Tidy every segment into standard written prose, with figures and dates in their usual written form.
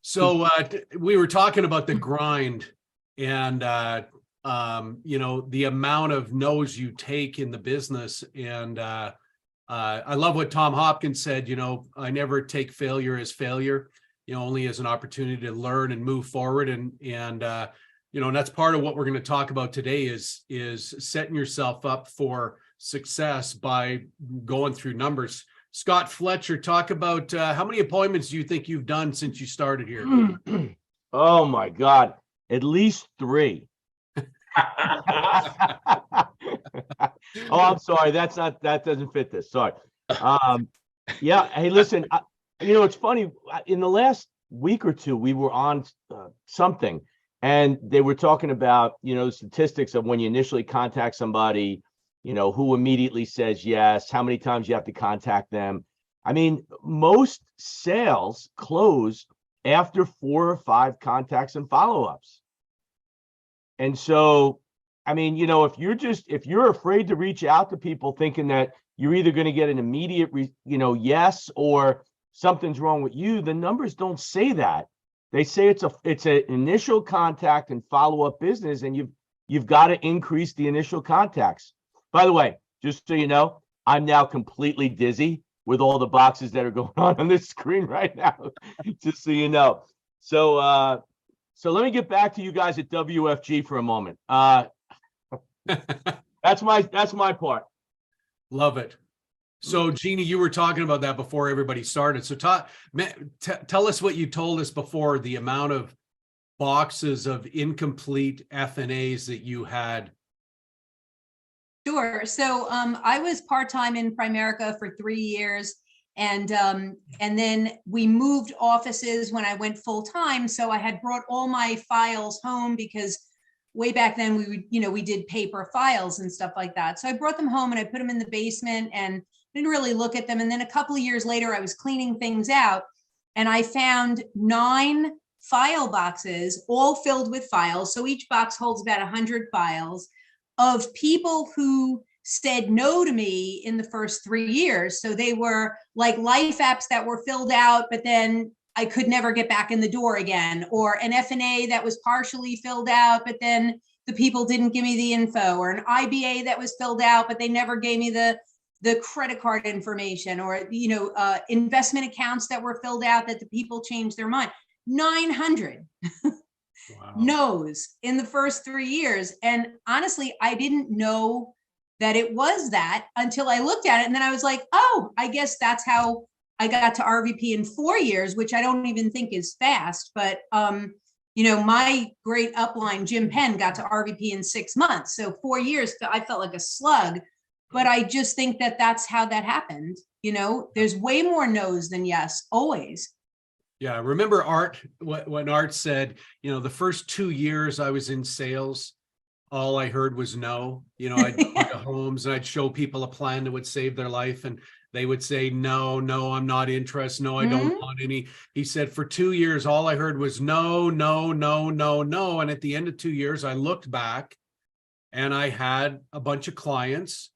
So we were talking about the grind and the amount of no's you take in the business. And I love what Tom Hopkins said, I never take failure as failure, only as an opportunity to learn and move forward. And that's part of what we're going to talk about today is setting yourself up for success by going through numbers. Scott Fletcher, talk about how many appointments do you think you've done since you started here? Oh my God, at least 3. Oh, I'm sorry. That doesn't fit this. Sorry. Yeah. Hey, listen, it's funny. In the last week or two, we were on something and they were talking about, the statistics of when you initially contact somebody, who immediately says yes, how many times you have to contact them. I mean, most sales close after 4 or 5 contacts and follow-ups. And so, I mean, if you're afraid to reach out to people thinking that you're either going to get an immediate, yes, or something's wrong with you, the numbers don't say that. They say it's an initial contact and follow-up business, and you've got to increase the initial contacts. By the way, just so you know, I'm now completely dizzy with all the boxes that are going on this screen right now, just so you know. So let me get back to you guys at WFG for a moment. That's my part. Love it. So Jeannie, you were talking about that before everybody started. So tell us what you told us before, the amount of boxes of incomplete F&As that you had. Sure. So I was part-time in Primerica for 3 years. And then we moved offices when I went full-time. So I had brought all my files home because way back then we did paper files and stuff like that. So I brought them home and I put them in the basement and didn't really look at them. And then a couple of years later, I was cleaning things out and I found 9 file boxes, all filled with files. So each box holds about 100 files of people who said no to me in the first 3 years. So they were like life apps that were filled out, but then I could never get back in the door again, or an F&A that was partially filled out, but then the people didn't give me the info, or an IBA that was filled out, but they never gave me the credit card information, or, investment accounts that were filled out that the people changed their mind. 900 wow. No's in the first 3 years. And honestly, I didn't know that it was that until I looked at it. And then I was like, oh, I guess that's how I got to RVP in 4 years, which I don't even think is fast. But, my great upline, Jim Penn, got to RVP in 6 months. So 4 years, I felt like a slug. But I just think that that's how that happened. There's way more no's than yes, always. Yeah. Remember Art, when Art said, the first 2 years I was in sales, all I heard was no. I'd go to homes and I'd show people a plan that would save their life. And they would say, no, I'm not interested. No, I don't want any. He said, for 2 years, all I heard was no. And at the end of 2 years, I looked back and I had a bunch of clients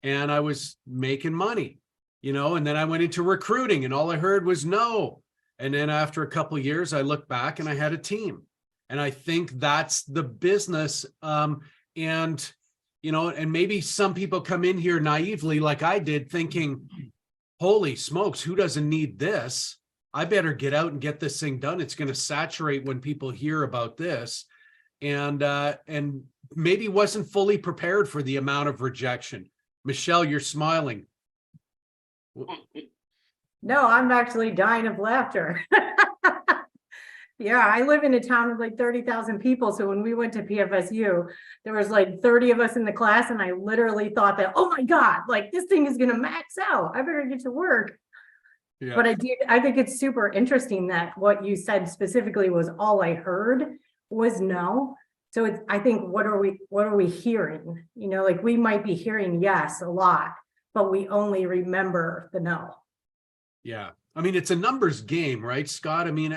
and I was making money, and then I went into recruiting and all I heard was no. And then after a couple of years, I looked back and I had a team. And I think that's the business. And maybe some people come in here naively, like I did, thinking, holy smokes, who doesn't need this? I better get out and get this thing done. It's going to saturate when people hear about this. And maybe wasn't fully prepared for the amount of rejection. Michelle, you're smiling. No, I'm actually dying of laughter. Yeah, I live in a town of like 30,000 people. So when we went to PFSU, there was like 30 of us in the class. And I literally thought that, oh my God, like this thing is going to max out. I better get to work. Yeah. But I think it's super interesting that what you said specifically was all I heard was no. So I think, what are we hearing? Like we might be hearing yes a lot, but we only remember the no. Yeah. I mean, it's a numbers game, right, Scott? I mean,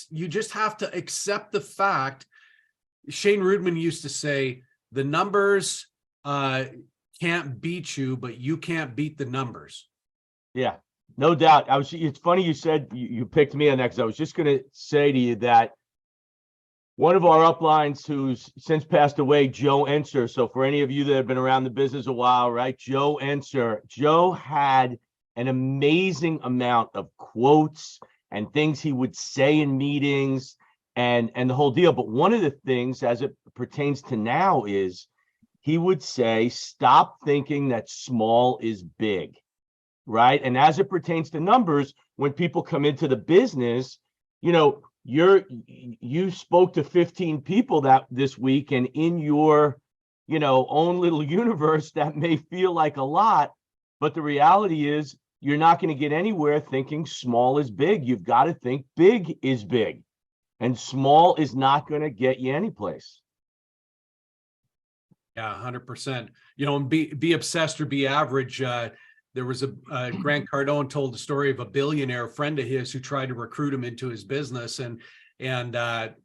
you just have to accept the fact. Shane Rudman used to say, the numbers can't beat you, but you can't beat the numbers. Yeah. No doubt. It's funny you said you picked me on that, because I was just going to say to you that one of our uplines who's since passed away, Joe Enser. So for any of you that have been around the business a while, right? Joe Enser. Joe had an amazing amount of quotes and things he would say in meetings and the whole deal. But one of the things as it pertains to now is he would say, stop thinking that small is big, right? And as it pertains to numbers, when people come into the business, you know, you spoke to 15 people this week, and in your, you know, own little universe, that may feel like a lot, but the reality is you're not going to get anywhere thinking small is big. You've got to think big is big, and small is not going to get you anyplace. Yeah, 100%. You know, and be obsessed or be average. There was Grant Cardone told the story of a billionaire friend of his who tried to recruit him into his business. And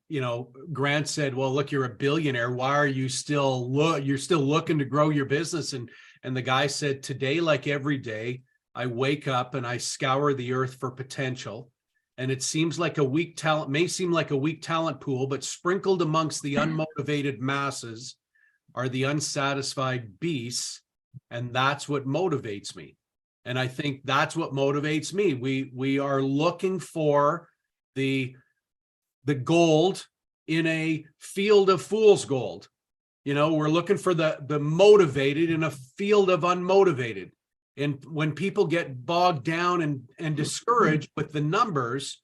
you know, Grant said, well, look, you're a billionaire. Why are you you're still looking to grow your business? And the guy said, today, like every day, I wake up and I scour the earth for potential. And it seems like a weak talent, may seem like a weak talent pool, but sprinkled amongst the unmotivated masses are the unsatisfied beasts. And that's what motivates me. And I think that's what motivates me. We are looking for the gold in a field of fool's gold. You know, we're looking for the motivated in a field of unmotivated. And when people get bogged down and discouraged with the numbers,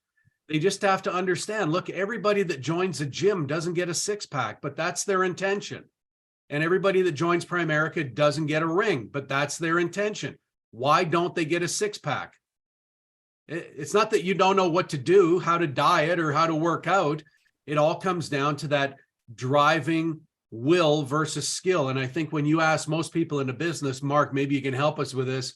they just have to understand, look, everybody that joins a gym doesn't get a six-pack, but that's their intention. And everybody that joins Primerica doesn't get a ring, but that's their intention. Why don't they get a six-pack? It's not that you don't know what to do, how to diet or how to work out. It all comes down to that driving will versus skill. And I think when you ask most people in the business, Mark, maybe you can help us with this.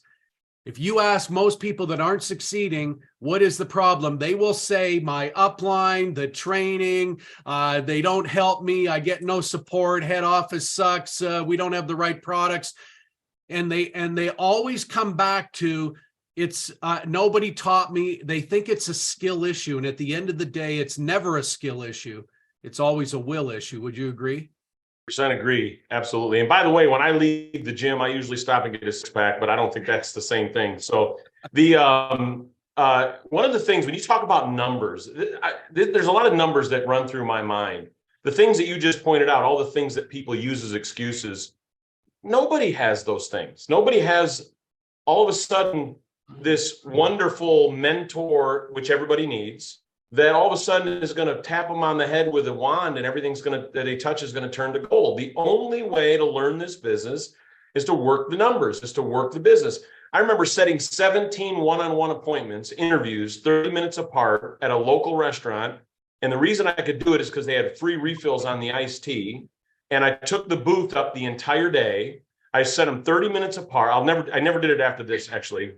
If you ask most people that aren't succeeding, what is the problem? They will say, my upline, the training, they don't help me. I get no support. Head office sucks. We don't have the right products. And they always come back to, it's nobody taught me. They think it's a skill issue. And at the end of the day, it's never a skill issue. It's always a will issue. Would you agree? Percent agree. Absolutely. And by the way, when I leave the gym, I usually stop and get a six pack, but I don't think that's the same thing. So the one of the things when you talk about numbers, there's a lot of numbers that run through my mind. The things that you just pointed out, all the things that people use as excuses, nobody has those things. Nobody has all of a sudden this wonderful mentor, which everybody needs, that all of a sudden is going to tap them on the head with a wand and everything's going to, that they touch is going to turn to gold. The only way to learn this business is to work the numbers, is to work the business. I remember setting 17 one-on-one appointments, interviews, 30 minutes apart at a local restaurant. And the reason I could do it is because they had free refills on the iced tea. And I took the booth up the entire day. I set them 30 minutes apart. I never did it after this, actually.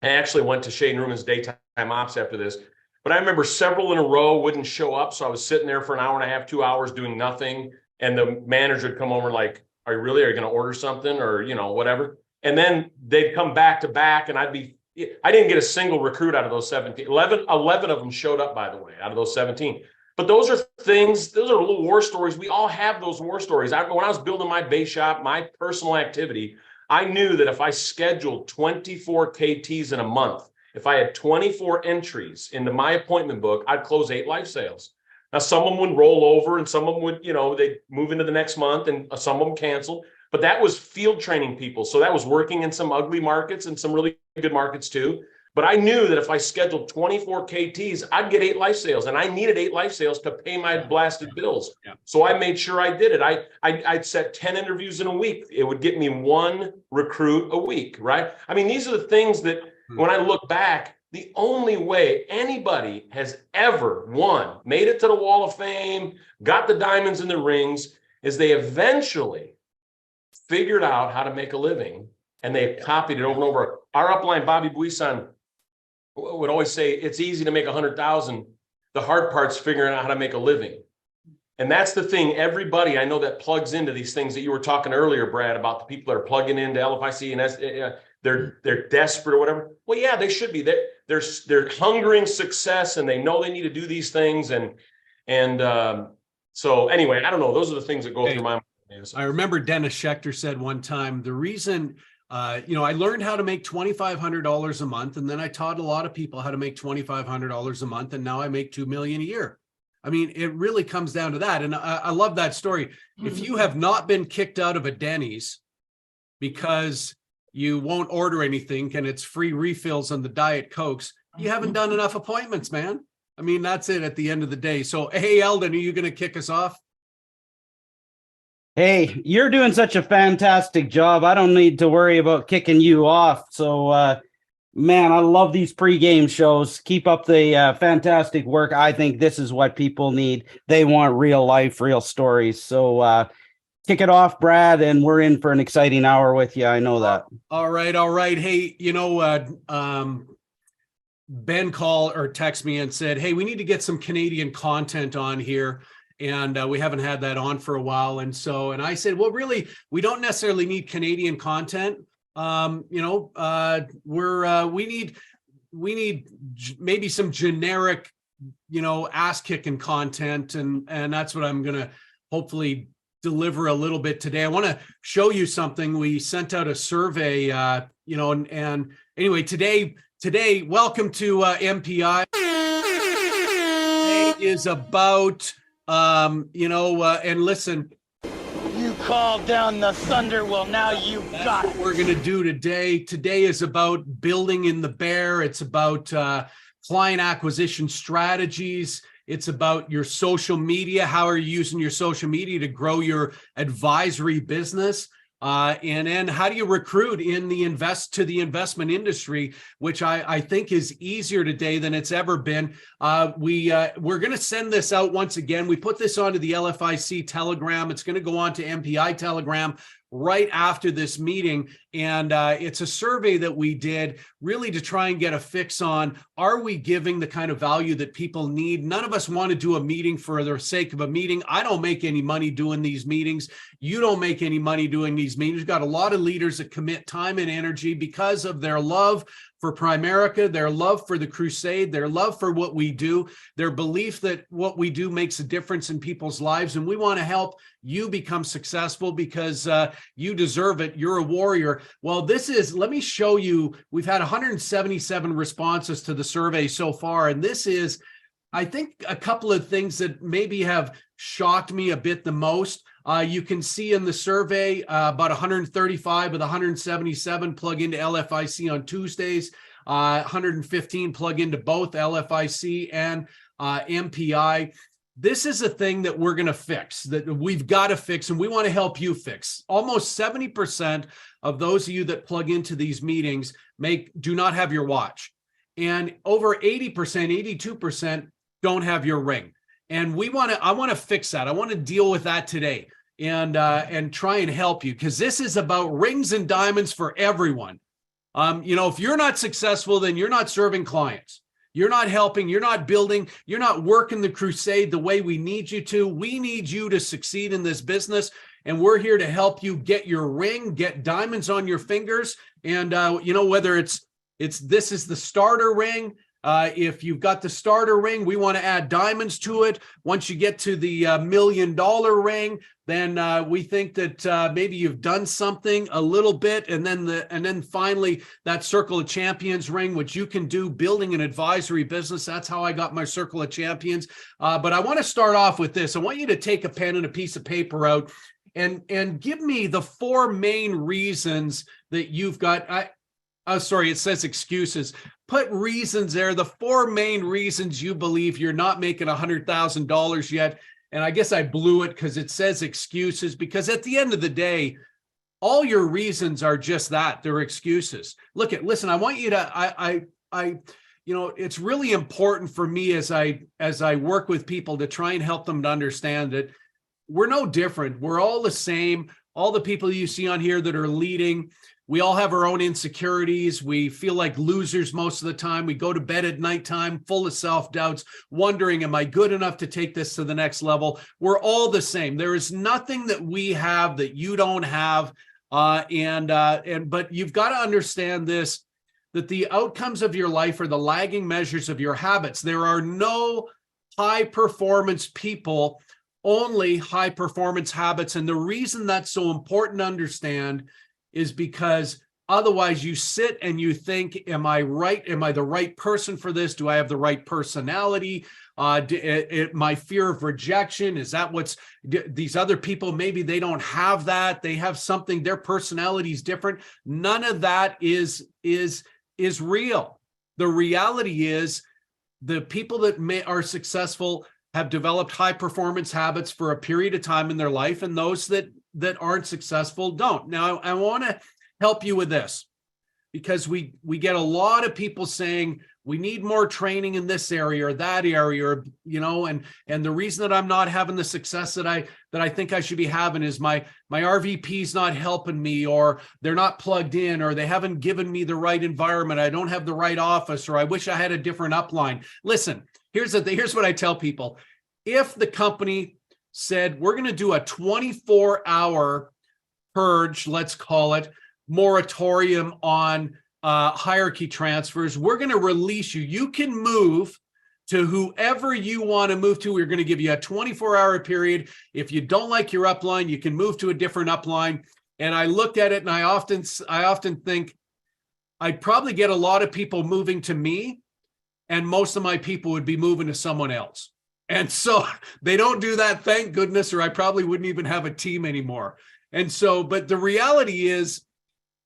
I actually went to Shane Ruman's daytime ops after this. But I remember several in a row wouldn't show up. So I was sitting there for an hour and a half, 2 hours doing nothing. And the manager would come over like, are you really, are you going to order something or, you know, whatever. And then they'd come back to back and I didn't get a single recruit out of those 17. 11 of them showed up, by the way, out of those 17. But those are things, those are little war stories. We all have those war stories. When I was building my base shop, my personal activity, I knew that if I scheduled 24 KTs in a month, if I had 24 entries into my appointment book, I'd close 8 life sales. Now, some of them would roll over and some of them would, you know, they'd move into the next month and some of them canceled. But that was field training people. So that was working in some ugly markets and some really good markets too. But I knew that if I scheduled 24 KTs, I'd get 8 life sales. And I needed 8 life sales to pay my blasted bills. Yeah. So I made sure I did it. I'd set 10 interviews in a week. It would get me 1 recruit a week, right? I mean, these are the things that when I look back, the only way anybody has ever won, made it to the Wall of Fame, got the diamonds and the rings, is they eventually figured out how to make a living and they copied it over and over. Our upline, Bobby Buisan, would always say, it's easy to make 100,000. The hard part's figuring out how to make a living. And that's the thing, everybody I know that plugs into these things that you were talking earlier, Brad, about the people that are plugging into LFIC and they're desperate or whatever. Well, yeah, they should be. They're hungering success and they know they need to do these things. So anyway, I don't know. Those are the things that go through my mind. I remember Dennis Schechter said one time, the reason, I learned how to make $2,500 a month, and then I taught a lot of people how to make $2,500 a month, and now I make $2 million a year. I mean, it really comes down to that. And I love that story. If you have not been kicked out of a Denny's because you won't order anything and it's free refills on the Diet Cokes, you haven't done enough appointments, man. I mean, that's it at the end of the day. So, hey, Eldon, are you going to kick us off? Hey, you're doing such a fantastic job. I don't need to worry about kicking you off. So, man, I love these pregame shows. Keep up the fantastic work. I think this is what people need. They want real life, real stories. So kick it off, Brad, and we're in for an exciting hour with you. I know that. All right. Hey, Ben called or texted me and said, hey, we need to get some Canadian content on here. And we haven't had that on for a while. And I said, well, really, we don't necessarily need Canadian content. We need maybe some generic, ass kicking content. And that's what I'm going to hopefully deliver a little bit today. I want to show you something. We sent out a survey, and anyway, today, welcome to MPI. Today is about, and listen, you called down the thunder. Well, now you got it. What we're going to do today. Today is about building in the bear. It's about client acquisition strategies. It's about your social media. How are you using your social media to grow your advisory business? And then how do you recruit in the investment industry, which I think is easier today than it's ever been. We're going to send this out once again. We put this onto the LFIC Telegram. It's going to go on to MPI Telegram right after this meeting. And it's a survey that we did really to try and get a fix on, are we giving the kind of value that people need? None of us want to do a meeting for the sake of a meeting. I don't make any money doing these meetings. You don't make any money doing these meetings. We've got a lot of leaders that commit time and energy because of their love for Primerica, their love for the crusade, their love for what we do, their belief that what we do makes a difference in people's lives. And we want to help you become successful because you deserve it. You're a warrior. Well, let me show you, we've had 177 responses to the survey so far. And this is, I think, a couple of things that maybe have shocked me a bit the most. You can see in the survey about 135 of the 177 plug into LFIC on Tuesdays, 115 plug into both LFIC and MPI. This is a thing that we're going to fix, that we've got to fix, and we want to help you fix. Almost 70% of those of you that plug into these meetings do not have your watch. And over 80%, 82% don't have your ring. And I want to fix that. I want to deal with that today and try and help you, because this is about rings and diamonds for everyone. If you're not successful, then you're not serving clients. You're not helping, you're not building, you're not working the crusade the way we need you to. We need you to succeed in this business, and we're here to help you get your ring, get diamonds on your fingers. And whether this is the starter ring. If you've got the starter ring, we want to add diamonds to it. Once you get to the $1 million ring, then we think that maybe you've done something a little bit, and then finally that Circle of Champions ring, which you can do building an advisory business. That's how I got my Circle of Champions. But I want to start off with this. I want you to take a pen and a piece of paper out and give me the 4 main reasons that you've got. Sorry, it says excuses. Put reasons there, the 4 main reasons you believe you're not making $100,000 yet. And I guess I blew it because it says excuses, because at the end of the day, all your reasons are just that. They're excuses. Listen, I want you to, it's really important for me as I work with people to try and help them to understand that we're no different. We're all the same. All the people you see on here that are leading, we all have our own insecurities. We feel like losers most of the time. We go to bed at nighttime full of self-doubts, wondering, am I good enough to take this to the next level? We're all the same. There is nothing that we have that you don't have. But you've got to understand this, that the outcomes of your life are the lagging measures of your habits. There are no high performance people, only high performance habits. And the reason that's so important to understand is because otherwise you sit and you think, am I right? Am I the right person for this? Do I have the right personality? My fear of rejection, is that what's these other people, maybe they don't have that. They have something, their personality is different. None of that is real. The reality is the people that are successful have developed high performance habits for a period of time in their life, and those that aren't successful don't. Now, I want to help you with this, because we get a lot of people saying we need more training in this area or that area, or, you know, and the reason that I'm not having the success that I think I should be having is my RVP's not helping me, or they're not plugged in, or they haven't given me the right environment. I don't have the right office, or I wish I had a different upline. Listen, here's what I tell people. If the company said, we're going to do a 24-hour purge, let's call it, moratorium on hierarchy transfers, we're going to release you. You can move to whoever you want to move to. We're going to give you a 24-hour period. If you don't like your upline, you can move to a different upline. And I looked at it, and I often think I'd probably get a lot of people moving to me, and most of my people would be moving to someone else. And so they don't do that, thank goodness, or I probably wouldn't even have a team anymore. And so, but the reality is,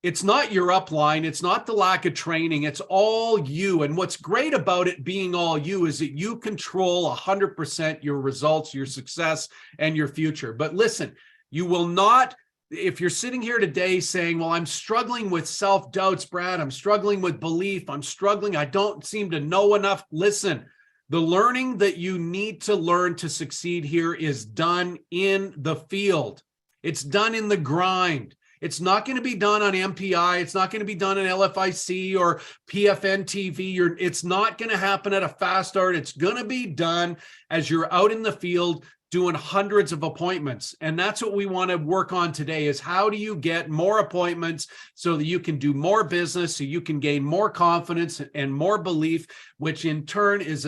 it's not your upline, it's not the lack of training, it's all you. And what's great about it being all you is that you control 100% your results, your success, and your future. But listen, you will not, if you're sitting here today saying, well, I'm struggling with self-doubts, Brad, I'm struggling with belief, I don't seem to know enough. Listen, the learning that you need to learn to succeed here is done in the field. It's done in the grind. It's not going to be done on MPI. It's not going to be done on LFIC or PFN TV. It's not going to happen at a fast start. It's going to be done as you're out in the field doing hundreds of appointments. And that's what we want to work on today, is how do you get more appointments so that you can do more business, so you can gain more confidence and more belief, which in turn is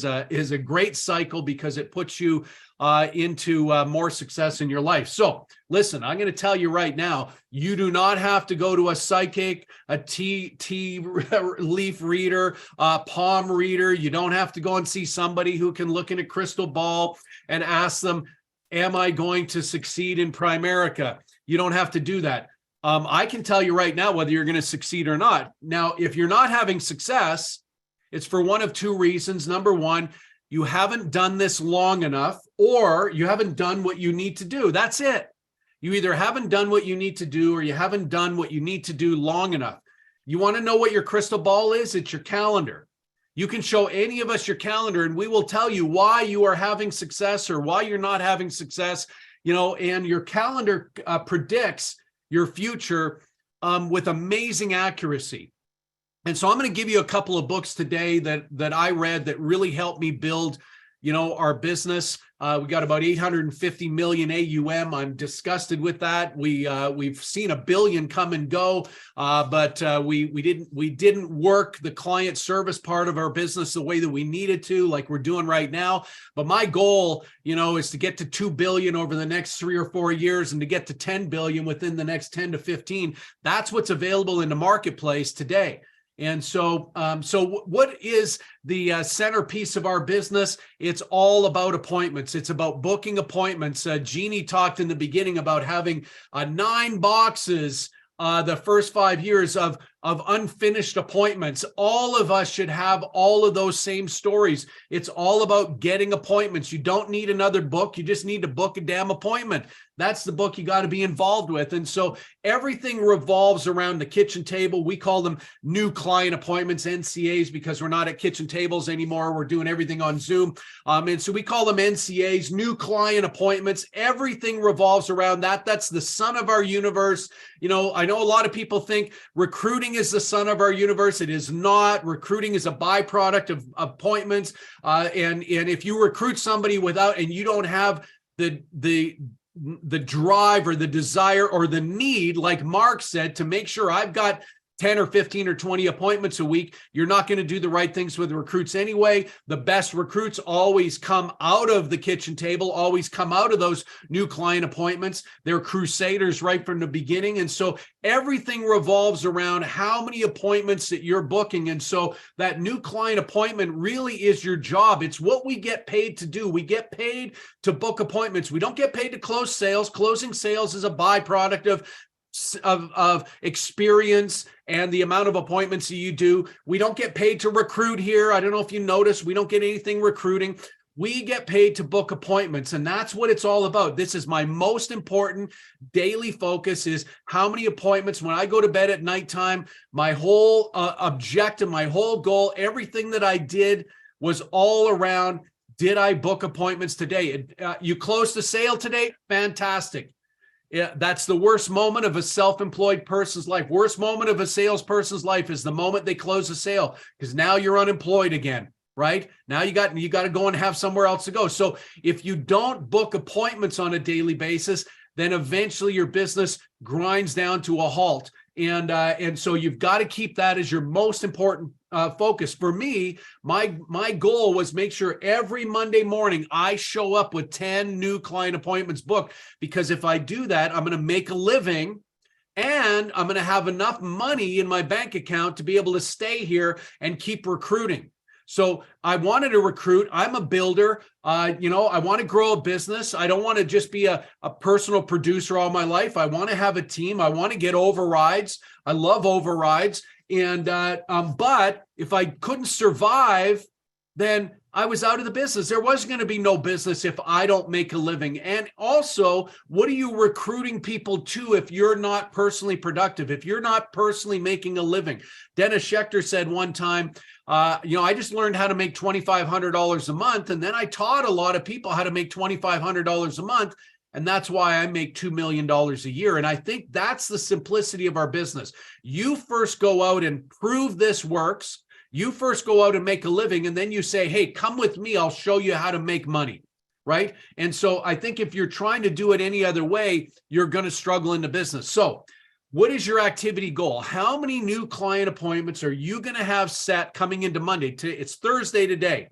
a great cycle, because it puts you into more success in your life. So listen, I'm going to tell you right now, you do not have to go to a psychic, a tea leaf reader, a palm reader. You don't have to go and see somebody who can look in a crystal ball and ask them, am I going to succeed in Primerica? You don't have to do that. I can tell you right now whether you're going to succeed or not. Now, if you're not having success, it's for one of two reasons. Number one, you haven't done this long enough, or you haven't done what you need to do. That's it. You either haven't done what you need to do, or you haven't done what you need to do long enough. You want to know what your crystal ball is? It's your calendar. You can show any of us your calendar, and we will tell you why you are having success or why you're not having success, you know, and your calendar predicts your future with amazing accuracy. And so I'm going to give you a couple of books today that I read that really helped me build, you know, our business. We got about 850 million AUM. I'm disgusted with that. We've seen $1 billion come and go, but we didn't work the client service part of our business the way that we needed to, like we're doing right now. But my goal, you know, is to get to 2 billion over the next 3 or 4 years, and to get to 10 billion within the next 10 to 15. That's what's available in the marketplace today. And so, what is the centerpiece of our business? It's all about appointments. It's about booking appointments. Jeannie talked in the beginning about having 9 boxes the first 5 years of unfinished appointments. All of us should have all of those same stories. It's all about getting appointments. You don't need another book. You just need to book a damn appointment. that's the book you got to be involved with. And so everything revolves around the kitchen table. We call them new client appointments, NCAs, because we're not at kitchen tables anymore. We're doing everything on Zoom. And so we call them NCAs, new client appointments. Everything revolves around that. That's the sun of our universe. You know, I know a lot of people think recruiting is the sun of our universe. It is not. Recruiting is a byproduct of appointments. And if you recruit somebody without, and you don't have the drive or the desire or the need, like Mark said, to make sure I've got 10 or 15 or 20 appointments a week, you're not going to do the right things with recruits anyway. The best recruits always come out of the kitchen table, always come out of those new client appointments. They're crusaders right from the beginning. And so everything revolves around how many appointments that you're booking. And so that new client appointment really is your job. It's what we get paid to do. We get paid to book appointments. We don't get paid to close sales. Closing sales is a byproduct of experience and the amount of appointments that you do. We don't get paid to recruit here. I don't know if you noticed, we don't get anything recruiting. We get paid to book appointments, and that's what it's all about. This is my most important daily focus, is how many appointments when I go to bed at nighttime. My whole objective, my whole goal, everything that I did was all around, did I book appointments today? You closed the sale today? Fantastic. Yeah, that's the worst moment of a self-employed person's life. Worst moment of a salesperson's life is the moment they close a sale, because now you're unemployed again, right? Now you got to go and have somewhere else to go. So if you don't book appointments on a daily basis, then eventually your business grinds down to a halt. And so you've got to keep that as your most important focus. For me, my goal was make sure every Monday morning I show up with 10 new client appointments booked, because if I do that, I'm going to make a living and I'm going to have enough money in my bank account to be able to stay here and keep recruiting. So I wanted to recruit. I'm a builder. I want to grow a business. I don't want to just be a personal producer all my life. I want to have a team. I want to get overrides. I love overrides. And but if I couldn't survive, then I was out of the business. There was going to be no business if I don't make a living. And also, what are you recruiting people to if you're not personally productive, if you're not personally making a living? Dennis Schechter said one time, I just learned how to make $2,500 a month. And then I taught a lot of people how to make $2,500 a month. And that's why I make $2 million a year. And I think that's the simplicity of our business. You first go out and prove this works. You first go out and make a living, and then you say, hey, come with me. I'll show you how to make money, right? And so I think if you're trying to do it any other way, you're going to struggle in the business. So what is your activity goal? How many new client appointments are you going to have set coming into Monday? It's Thursday today,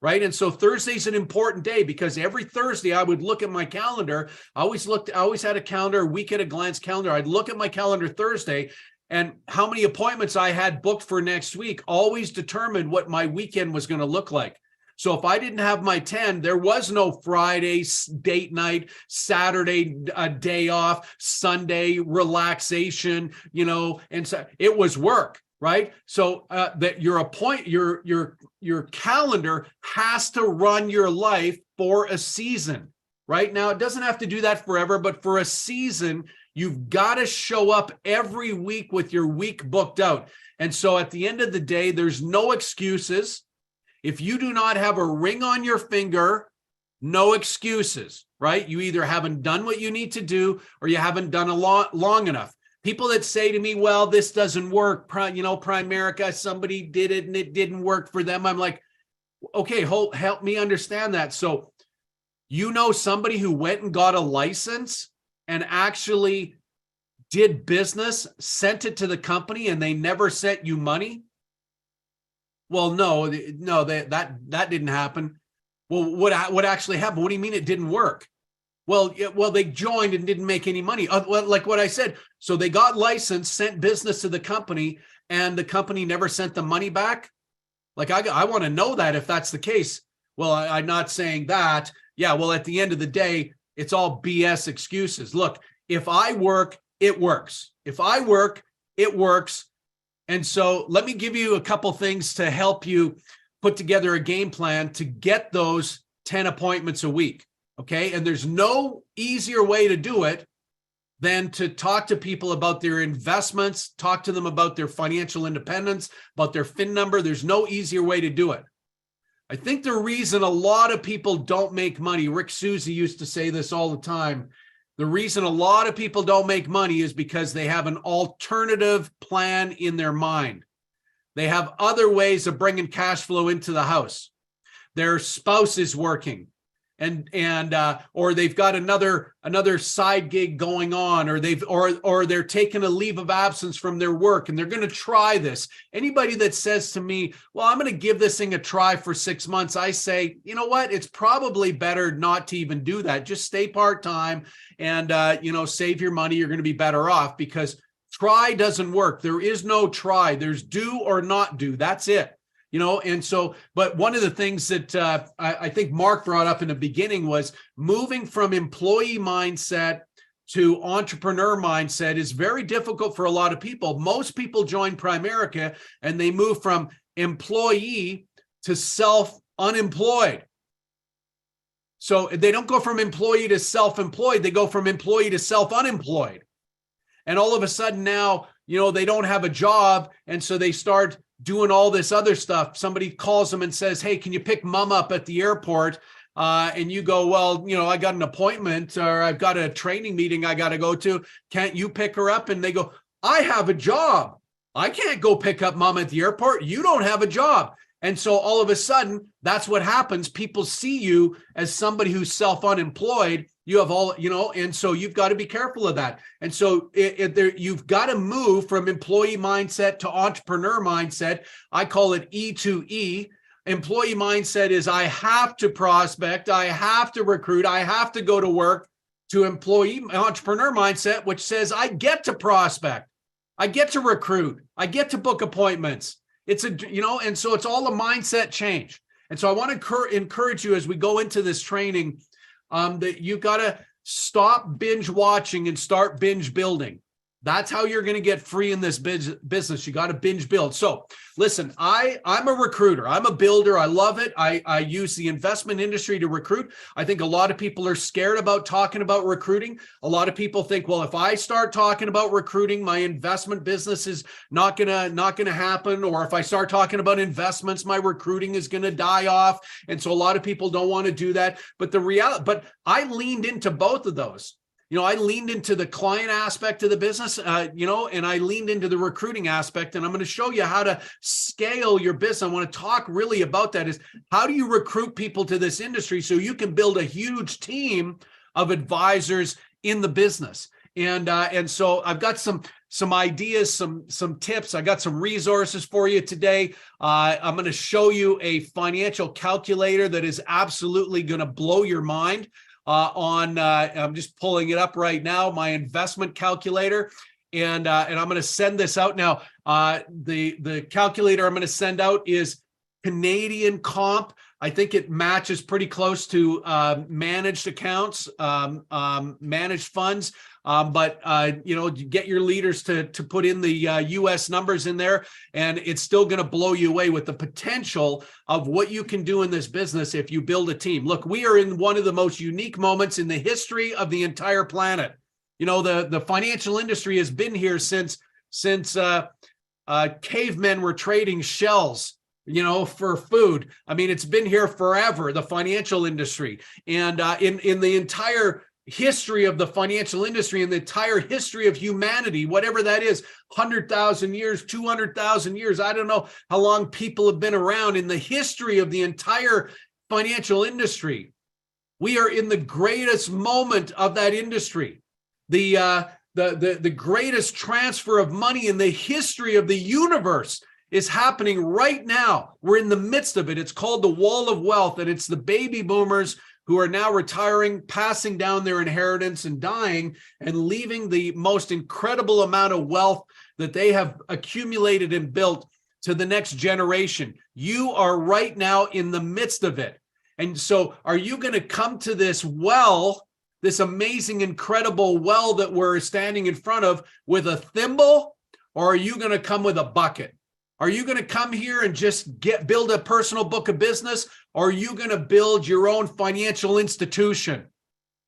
right? And so Thursday's an important day, because every Thursday I would look at my calendar. I always had a calendar, a week at a glance calendar. I'd look at my calendar Thursday, and how many appointments I had booked for next week always determined what my weekend was going to look like. So if I didn't have my 10, there was no Friday date night, Saturday day off, Sunday relaxation, and so it was work, right? So that your calendar has to run your life for a season, right? Now, it doesn't have to do that forever, but for a season, you've got to show up every week with your week booked out. And so at the end of the day, there's no excuses. If you do not have a ring on your finger, no excuses, right? You either haven't done what you need to do, or you haven't done a lot long enough. People that say to me, well, this doesn't work, Primerica, somebody did it and it didn't work for them. I'm like, okay, help me understand that. So somebody who went and got a license and actually did business, sent it to the company, and they never sent you money? Well, no, that didn't happen. Well, what actually happened? What do you mean it didn't work? Well, they joined and didn't make any money. Like what I said. So they got licensed, sent business to the company, and the company never sent the money back. Like, I want to know that if that's the case. Well, I'm not saying that. Yeah, well, at the end of the day, it's all BS excuses. Look, if I work, it works. If I work, it works. And so let me give you a couple things to help you put together a game plan to get those 10 appointments a week. Okay. And there's no easier way to do it than to talk to people about their investments, talk to them about their financial independence, about their FIN number. There's no easier way to do it. I think the reason a lot of people don't make money, Rick Susie used to say this all the time, the reason a lot of people don't make money is because they have an alternative plan in their mind. They have other ways of bringing cash flow into the house. Their spouse is working, or they've got another side gig going on, or they're taking a leave of absence from their work and they're going to try this. Anybody that says to me, well, I'm going to give this thing a try for 6 months, I say, you know what? It's probably better not to even do that. Just stay part-time and, save your money. You're going to be better off, because try doesn't work. There is no try. There's do or not do. That's it. And so, but one of the things that I think Mark brought up in the beginning was moving from employee mindset to entrepreneur mindset is very difficult for a lot of people. Most people join Primerica and they move from employee to self-unemployed. So they don't go from employee to self-employed, they go from employee to self-unemployed. And all of a sudden now, they don't have a job. And so they start doing all this other stuff. Somebody calls them and says, hey, can you pick mom up at the airport? And you go, well, I got an appointment, or I've got a training meeting I got to go to. Can't you pick her up? And they go, I have a job. I can't go pick up mom at the airport. You don't have a job. And so all of a sudden, that's what happens. People see you as somebody who's self-unemployed. You have all, and so you've got to be careful of that. And so you've got to move from employee mindset to entrepreneur mindset. I call it E2E. Employee mindset is I have to prospect, I have to recruit, I have to go to work, to entrepreneur mindset, which says I get to prospect, I get to recruit, I get to book appointments. It's and so it's all a mindset change. And so I want to encourage you as we go into this training, that you got to stop binge watching and start binge building. That's how you're going to get free in this business. You got to binge build. So listen, I'm a recruiter. I'm a builder. I love it. I use the investment industry to recruit. I think a lot of people are scared about talking about recruiting. A lot of people think, well, if I start talking about recruiting, my investment business is not gonna happen. Or if I start talking about investments, my recruiting is going to die off. And so a lot of people don't want to do that. But but I leaned into both of those. I leaned into the client aspect of the business, and I leaned into the recruiting aspect, and I'm going to show you how to scale your business. I want to talk really about that, is how do you recruit people to this industry so you can build a huge team of advisors in the business. And so I've got some ideas, some tips. I got some resources for you today. I'm going to show you a financial calculator that is absolutely going to blow your mind. I'm just pulling it up right now, my investment calculator, and I'm going to send this out now. The calculator I'm going to send out is Canadian Comp. I think it matches pretty close to managed accounts, managed funds. Get your leaders to put in the US numbers in there, and it's still going to blow you away with the potential of what you can do in this business if you build a team. Look, we are in one of the most unique moments in the history of the entire planet. The financial industry has been here since cavemen were trading shells, for food. I mean, it's been here forever, the financial industry. And in the entire history of the financial industry and the entire history of humanity, whatever that is, 100,000 years, 200,000 years, I don't know how long people have been around in the history of the entire financial industry. We are in the greatest moment of that industry. The greatest transfer of money in the history of the universe is happening right now. We're in the midst of it. It's called the Wall of Wealth, and it's the baby boomers who are now retiring, passing down their inheritance and dying, and leaving the most incredible amount of wealth that they have accumulated and built to the next generation. You are right now in the midst of it. And so are you going to come to this well, this amazing, incredible well that we're standing in front of, with a thimble, or are you going to come with a bucket? Are you going to come here and just build a personal book of business? Or are you going to build your own financial institution?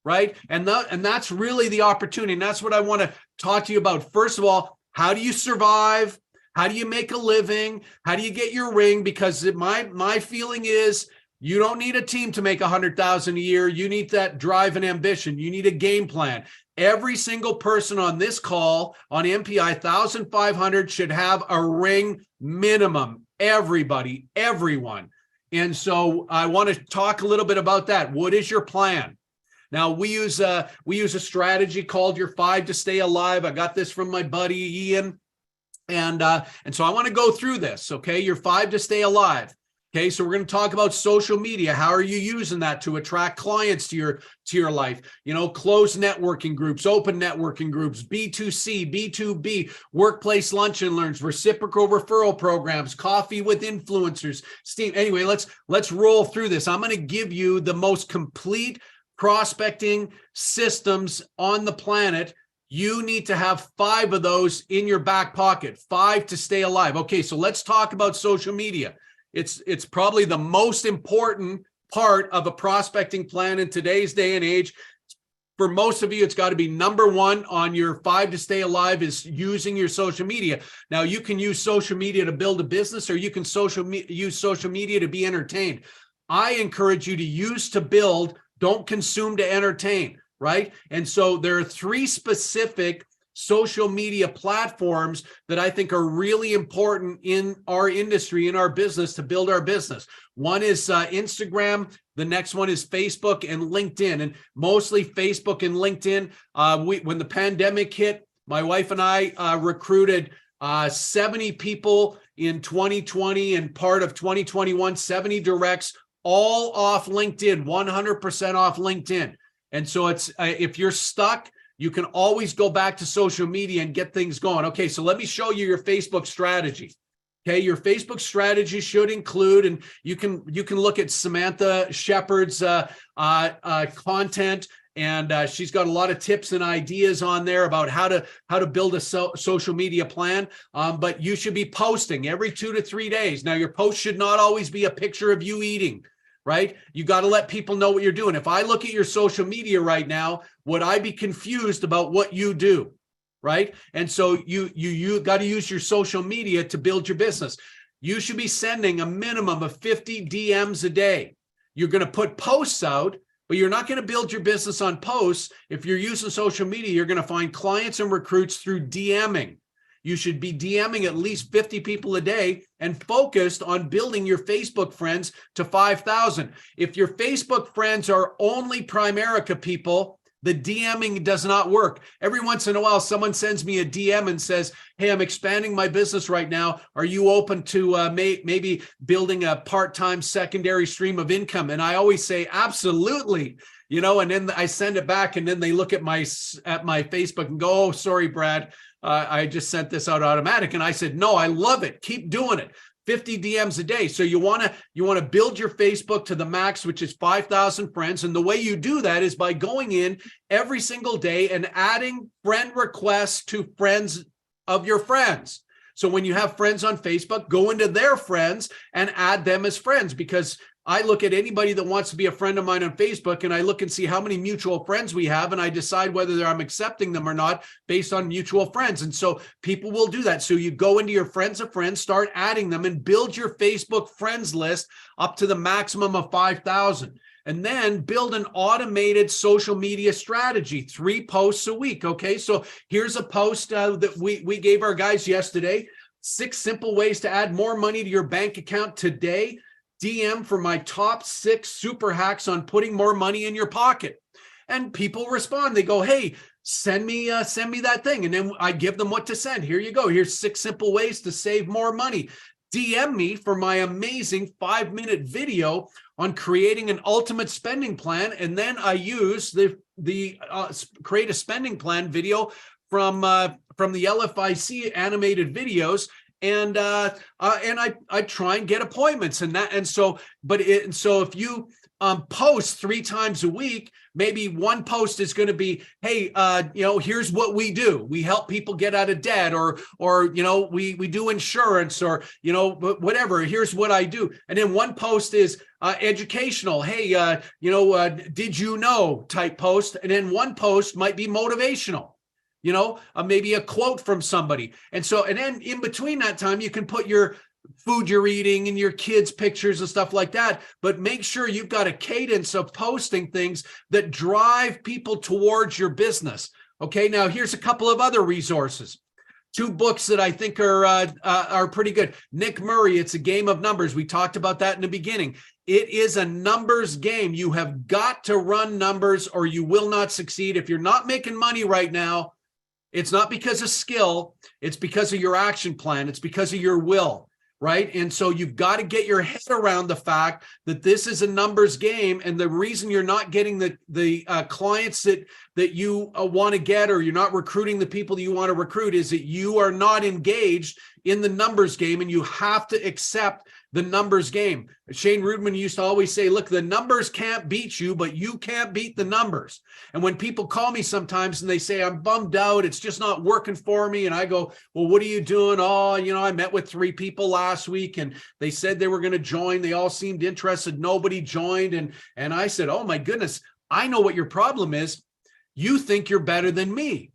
Right? And that's really the opportunity. And that's what I want to talk to you about. First of all, how do you survive? How do you make a living? How do you get your ring? Because my feeling is you don't need a team to make 100,000 a year. You need that drive and ambition. You need a game plan. Every single person on this call on MPI 1,500 should have a ring minimum. Everybody, everyone. And so I want to talk a little bit about that. What is your plan? Now we use a strategy called your 5 to stay alive. I got this from my buddy Ian. And so I want to go through this. Okay. Your 5 to stay alive. Okay, so we're going to talk about social media. How are you using that to attract clients to your life? You know, closed networking groups, open networking groups, B2C, B2B, workplace lunch and learns, reciprocal referral programs, coffee with influencers, Steam. Anyway, let's roll through this. I'm going to give you the most complete prospecting systems on the planet. You need to have 5 of those in your back pocket, 5 to stay alive. Okay, so let's talk about social media. It's probably the most important part of a prospecting plan in today's day and age. For most of you, it's got to be number 1 on your 5 to stay alive is using your social media. Now, you can use social media to build a business, or you can use social media to be entertained. I encourage you to use to build, don't consume to entertain, right? And so there are 3 specific social media platforms that I think are really important in our industry, in our business, to build our business. One is Instagram. The next one is Facebook and LinkedIn, and mostly Facebook and LinkedIn. When the pandemic hit, my wife and I recruited 70 people in 2020 and part of 2021, 70 directs, all off LinkedIn, 100% off LinkedIn. And so it's if you're stuck, you can always go back to social media and get things going. Okay, so let me show you your Facebook strategy. Okay, your Facebook strategy should include, and you can look at Samantha Shepard's content, and she's got a lot of tips and ideas on there about how to build a social media plan. But you should be posting every 2 to 3 days. Now, your post should not always be a picture of you eating. Right? You got to let people know what you're doing. If I look at your social media right now, would I be confused about what you do? Right? And so you got to use your social media to build your business. You should be sending a minimum of 50 DMs a day. You're going to put posts out, but you're not going to build your business on posts. If you're using social media, you're going to find clients and recruits through DMing. You should be DMing at least 50 people a day and focused on building your Facebook friends to 5,000. If your Facebook friends are only Primerica people, the DMing does not work. Every once in a while, someone sends me a DM and says, hey, I'm expanding my business right now. Are you open to maybe building a part-time secondary stream of income? And I always say, absolutely. You know, and then I send it back, and then they look at my Facebook and go, oh, sorry, Brad. I just sent this out automatic. And I said, no, I love it. Keep doing it. 50 DMs a day. So you want to build your Facebook to the max, which is 5,000 friends. And the way you do that is by going in every single day and adding friend requests to friends of your friends. So when you have friends on Facebook, go into their friends and add them as friends, because I look at anybody that wants to be a friend of mine on Facebook, and I look and see how many mutual friends we have, and I decide whether I'm accepting them or not based on mutual friends. And so people will do that. So you go into your friends of friends, start adding them, and build your Facebook friends list up to the maximum of 5,000. And then build an automated social media strategy, 3 posts a week. Okay, so here's a post that we gave our guys yesterday. 6 simple ways to add more money to your bank account today. DM for my top 6 super hacks on putting more money in your pocket. And people respond. They go, hey, send me that thing. And then I give them what to send. Here you go. Here's 6 simple ways to save more money. DM me for my amazing 5-minute video on creating an ultimate spending plan. And then I use the create a spending plan video from the LFIC animated videos. And I try and get appointments, so if you post 3 times a week, maybe one post is going to be, hey, here's what we do. We help people get out of debt, or we do insurance, or, whatever. Here's what I do. And then one post is educational. Hey, did you know type post. And then one post might be motivational. Maybe a quote from somebody. And then in between that time, you can put your food you're eating and your kids' pictures and stuff like that. But make sure you've got a cadence of posting things that drive people towards your business. Okay, now here's a couple of other resources. 2 books that I think are pretty good. Nick Murray, It's a Game of Numbers. We talked about that in the beginning. It is a numbers game. You have got to run numbers or you will not succeed. If you're not making money right now, it's not because of skill. It's because of your action plan. It's because of your will. Right. And so you've got to get your head around the fact that this is a numbers game. And the reason you're not getting the clients that you want to get, or you're not recruiting the people that you want to recruit, is that you are not engaged in the numbers game, and you have to accept the numbers game. Shane Rudman used to always say, look, the numbers can't beat you, but you can't beat the numbers. And when people call me sometimes and they say, I'm bummed out, it's just not working for me. And I go, well, what are you doing? Oh, I met with 3 people last week and they said they were going to join. They all seemed interested. Nobody joined. And I said, oh my goodness, I know what your problem is. You think you're better than me.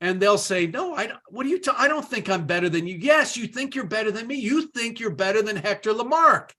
And they'll say, no, I don't think I'm better than you. Yes, you think you're better than me. You think you're better than Hector Lamarck.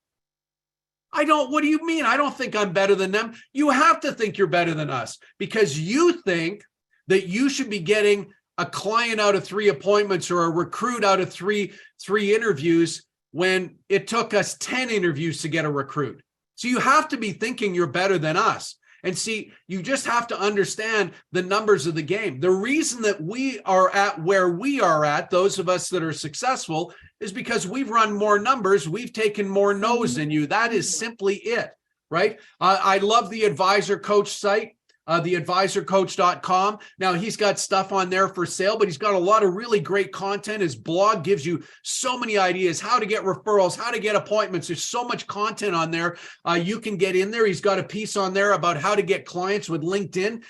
What do you mean? I don't think I'm better than them. You have to think you're better than us, because you think that you should be getting a client out of 3 appointments or a recruit out of three interviews when it took us 10 interviews to get a recruit. So you have to be thinking you're better than us. And see, you just have to understand the numbers of the game. The reason that we are at where we are at, those of us that are successful, is because we've run more numbers. We've taken more no's than you. That is simply it, right? I love the Advisor Coach site. theadvisorcoach.com. Now he's got stuff on there for sale, but he's got a lot of really great content. His blog gives you so many ideas, how to get referrals, how to get appointments. There's so much content on there. You can get in there. He's got a piece on there about how to get clients with LinkedIn,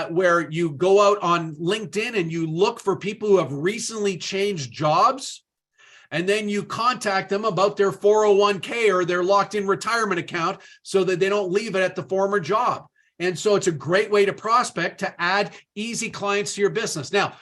where you go out on LinkedIn and you look for people who have recently changed jobs. And then you contact them about their 401k or their locked-in retirement account so that they don't leave it at the former job. And so it's a great way to prospect, to add easy clients to your business. Now,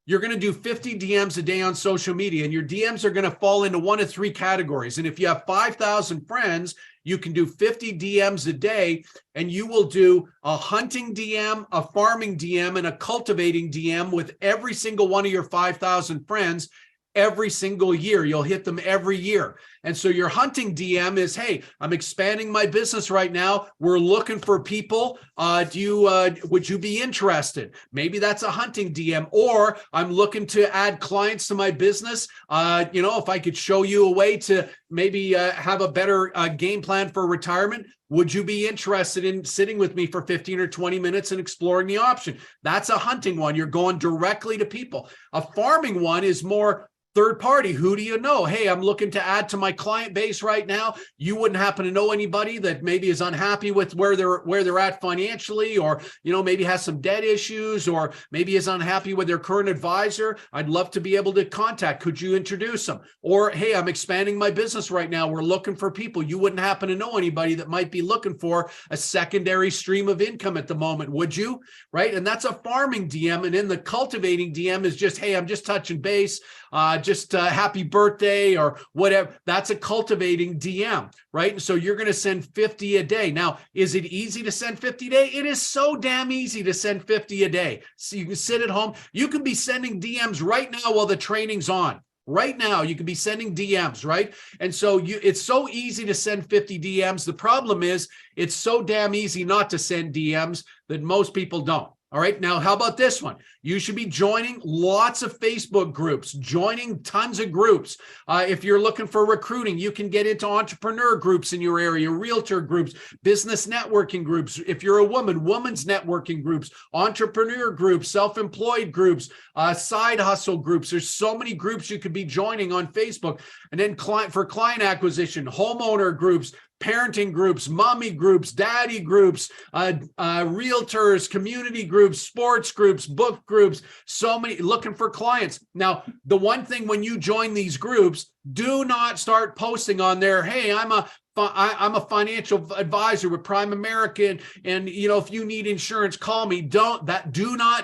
you're going to do 50 DMs a day on social media, and your DMs are going to fall into 1 of 3 categories. And if you have 5,000 friends, you can do 50 DMs a day, and you will do a hunting DM, a farming DM, and a cultivating DM with every single one of your 5,000 friends. Every single year. You'll hit them every year. And so your hunting DM is, hey, I'm expanding my business right now. We're looking for people. Would you be interested? Maybe that's a hunting DM. Or I'm looking to add clients to my business. If I could show you a way to maybe have a better game plan for retirement, would you be interested in sitting with me for 15 or 20 minutes and exploring the option? That's a hunting one. You're going directly to people. A farming one is more third party. Who do you know? Hey, I'm looking to add to my client base right now. You wouldn't happen to know anybody that maybe is unhappy with where they're at financially, or maybe has some debt issues, or maybe is unhappy with their current advisor. I'd love to be able to contact. Could you introduce them? Or, hey, I'm expanding my business right now. We're looking for people. You wouldn't happen to know anybody that might be looking for a secondary stream of income at the moment, would you? Right? And that's a farming DM. And then the cultivating DM is just, hey, I'm just touching base. Happy birthday or whatever. That's a cultivating DM, right? And so you're going to send 50 a day. Now, is it easy to send 50 a day? It is so damn easy to send 50 a day. So you can sit at home. You can be sending DMs right now while the training's on. Right now, you can be sending DMs, right? And so it's so easy to send 50 DMs. The problem is it's so damn easy not to send DMs that most people don't. All right. Now, how about this one? You should be joining lots of Facebook groups, joining tons of groups. If you're looking for recruiting, you can get into entrepreneur groups in your area, realtor groups, business networking groups. If you're a woman, women's networking groups, entrepreneur groups, self-employed groups, side hustle groups. There's so many groups you could be joining on Facebook. And then client acquisition, homeowner groups, parenting groups, mommy groups, daddy groups, realtors, community groups, sports groups, book groups, so many, looking for clients. Now, the one thing when you join these groups, do not start posting on there, hey, I'm a financial advisor with Prime American, and if you need insurance, call me. Do not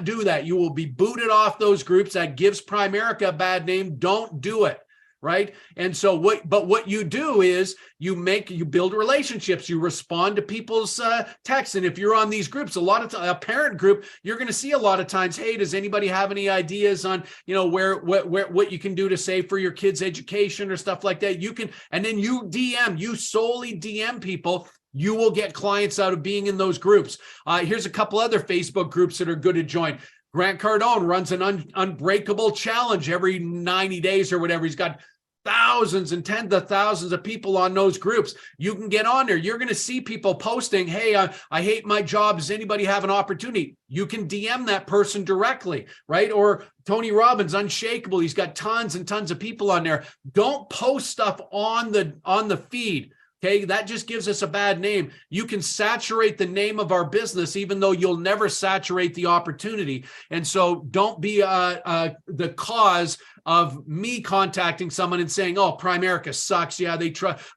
do that. You will be booted off those groups. That gives Primerica a bad name. Don't do it. Right. And so what you do is you build relationships, you respond to people's texts. And if you're on these groups, a parent group, you're going to see a lot of times, hey, does anybody have any ideas on, what you can do to save for your kids' education or stuff like that? You can, and then you solely DM people. You will get clients out of being in those groups. Here's a couple other Facebook groups that are good to join. Grant Cardone runs an unbreakable challenge every 90 days or whatever. He's got thousands and tens of thousands of people on those groups. You can get on there. You're going to see people posting, hey, I hate my job. Does anybody have an opportunity? You can DM that person directly, right? Or Tony Robbins, Unshakable. He's got tons and tons of people on there. Don't post stuff on the feed. Okay, that just gives us a bad name. You can saturate the name of our business, even though you'll never saturate the opportunity. And so don't be the cause of me contacting someone and saying, oh, Primerica sucks. Yeah,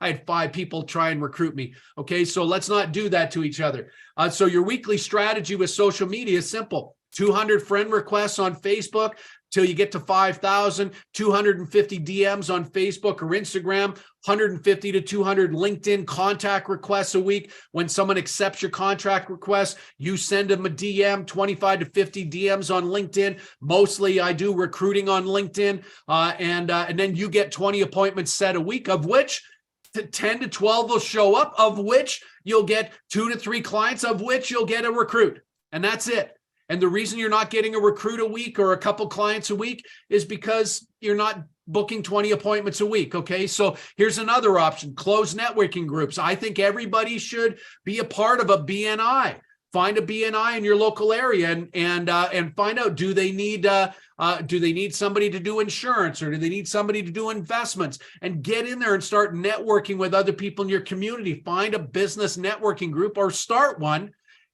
I had 5 people try and recruit me. Okay, so let's not do that to each other. So your weekly strategy with social media is simple. 200 friend requests on Facebook till you get to 5,000, 250 DMs on Facebook or Instagram, 150 to 200 LinkedIn contact requests a week. When someone accepts your contract request, you send them a DM, 25 to 50 DMs on LinkedIn. Mostly I do recruiting on LinkedIn. And then you get 20 appointments set a week, of which 10 to 12 will show up, of which you'll get 2 to 3 clients, of which you'll get a recruit. And that's it. And the reason you're not getting a recruit a week or a couple clients a week is because you're not booking 20 appointments a week. Okay. So here's another option: closed networking groups. I think everybody should be a part of a BNI. Find a BNI in your local area and find out, do they need somebody to do insurance, or do they need somebody to do investments? And get in there and start networking with other people in your community. Find a business networking group or start one.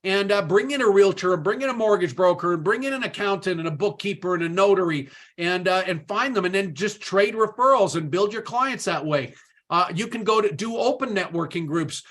And bring in a realtor, and bring in a mortgage broker, and bring in an accountant and a bookkeeper and a notary, and find them, and then just trade referrals and build your clients that way. You can go to do open networking groups,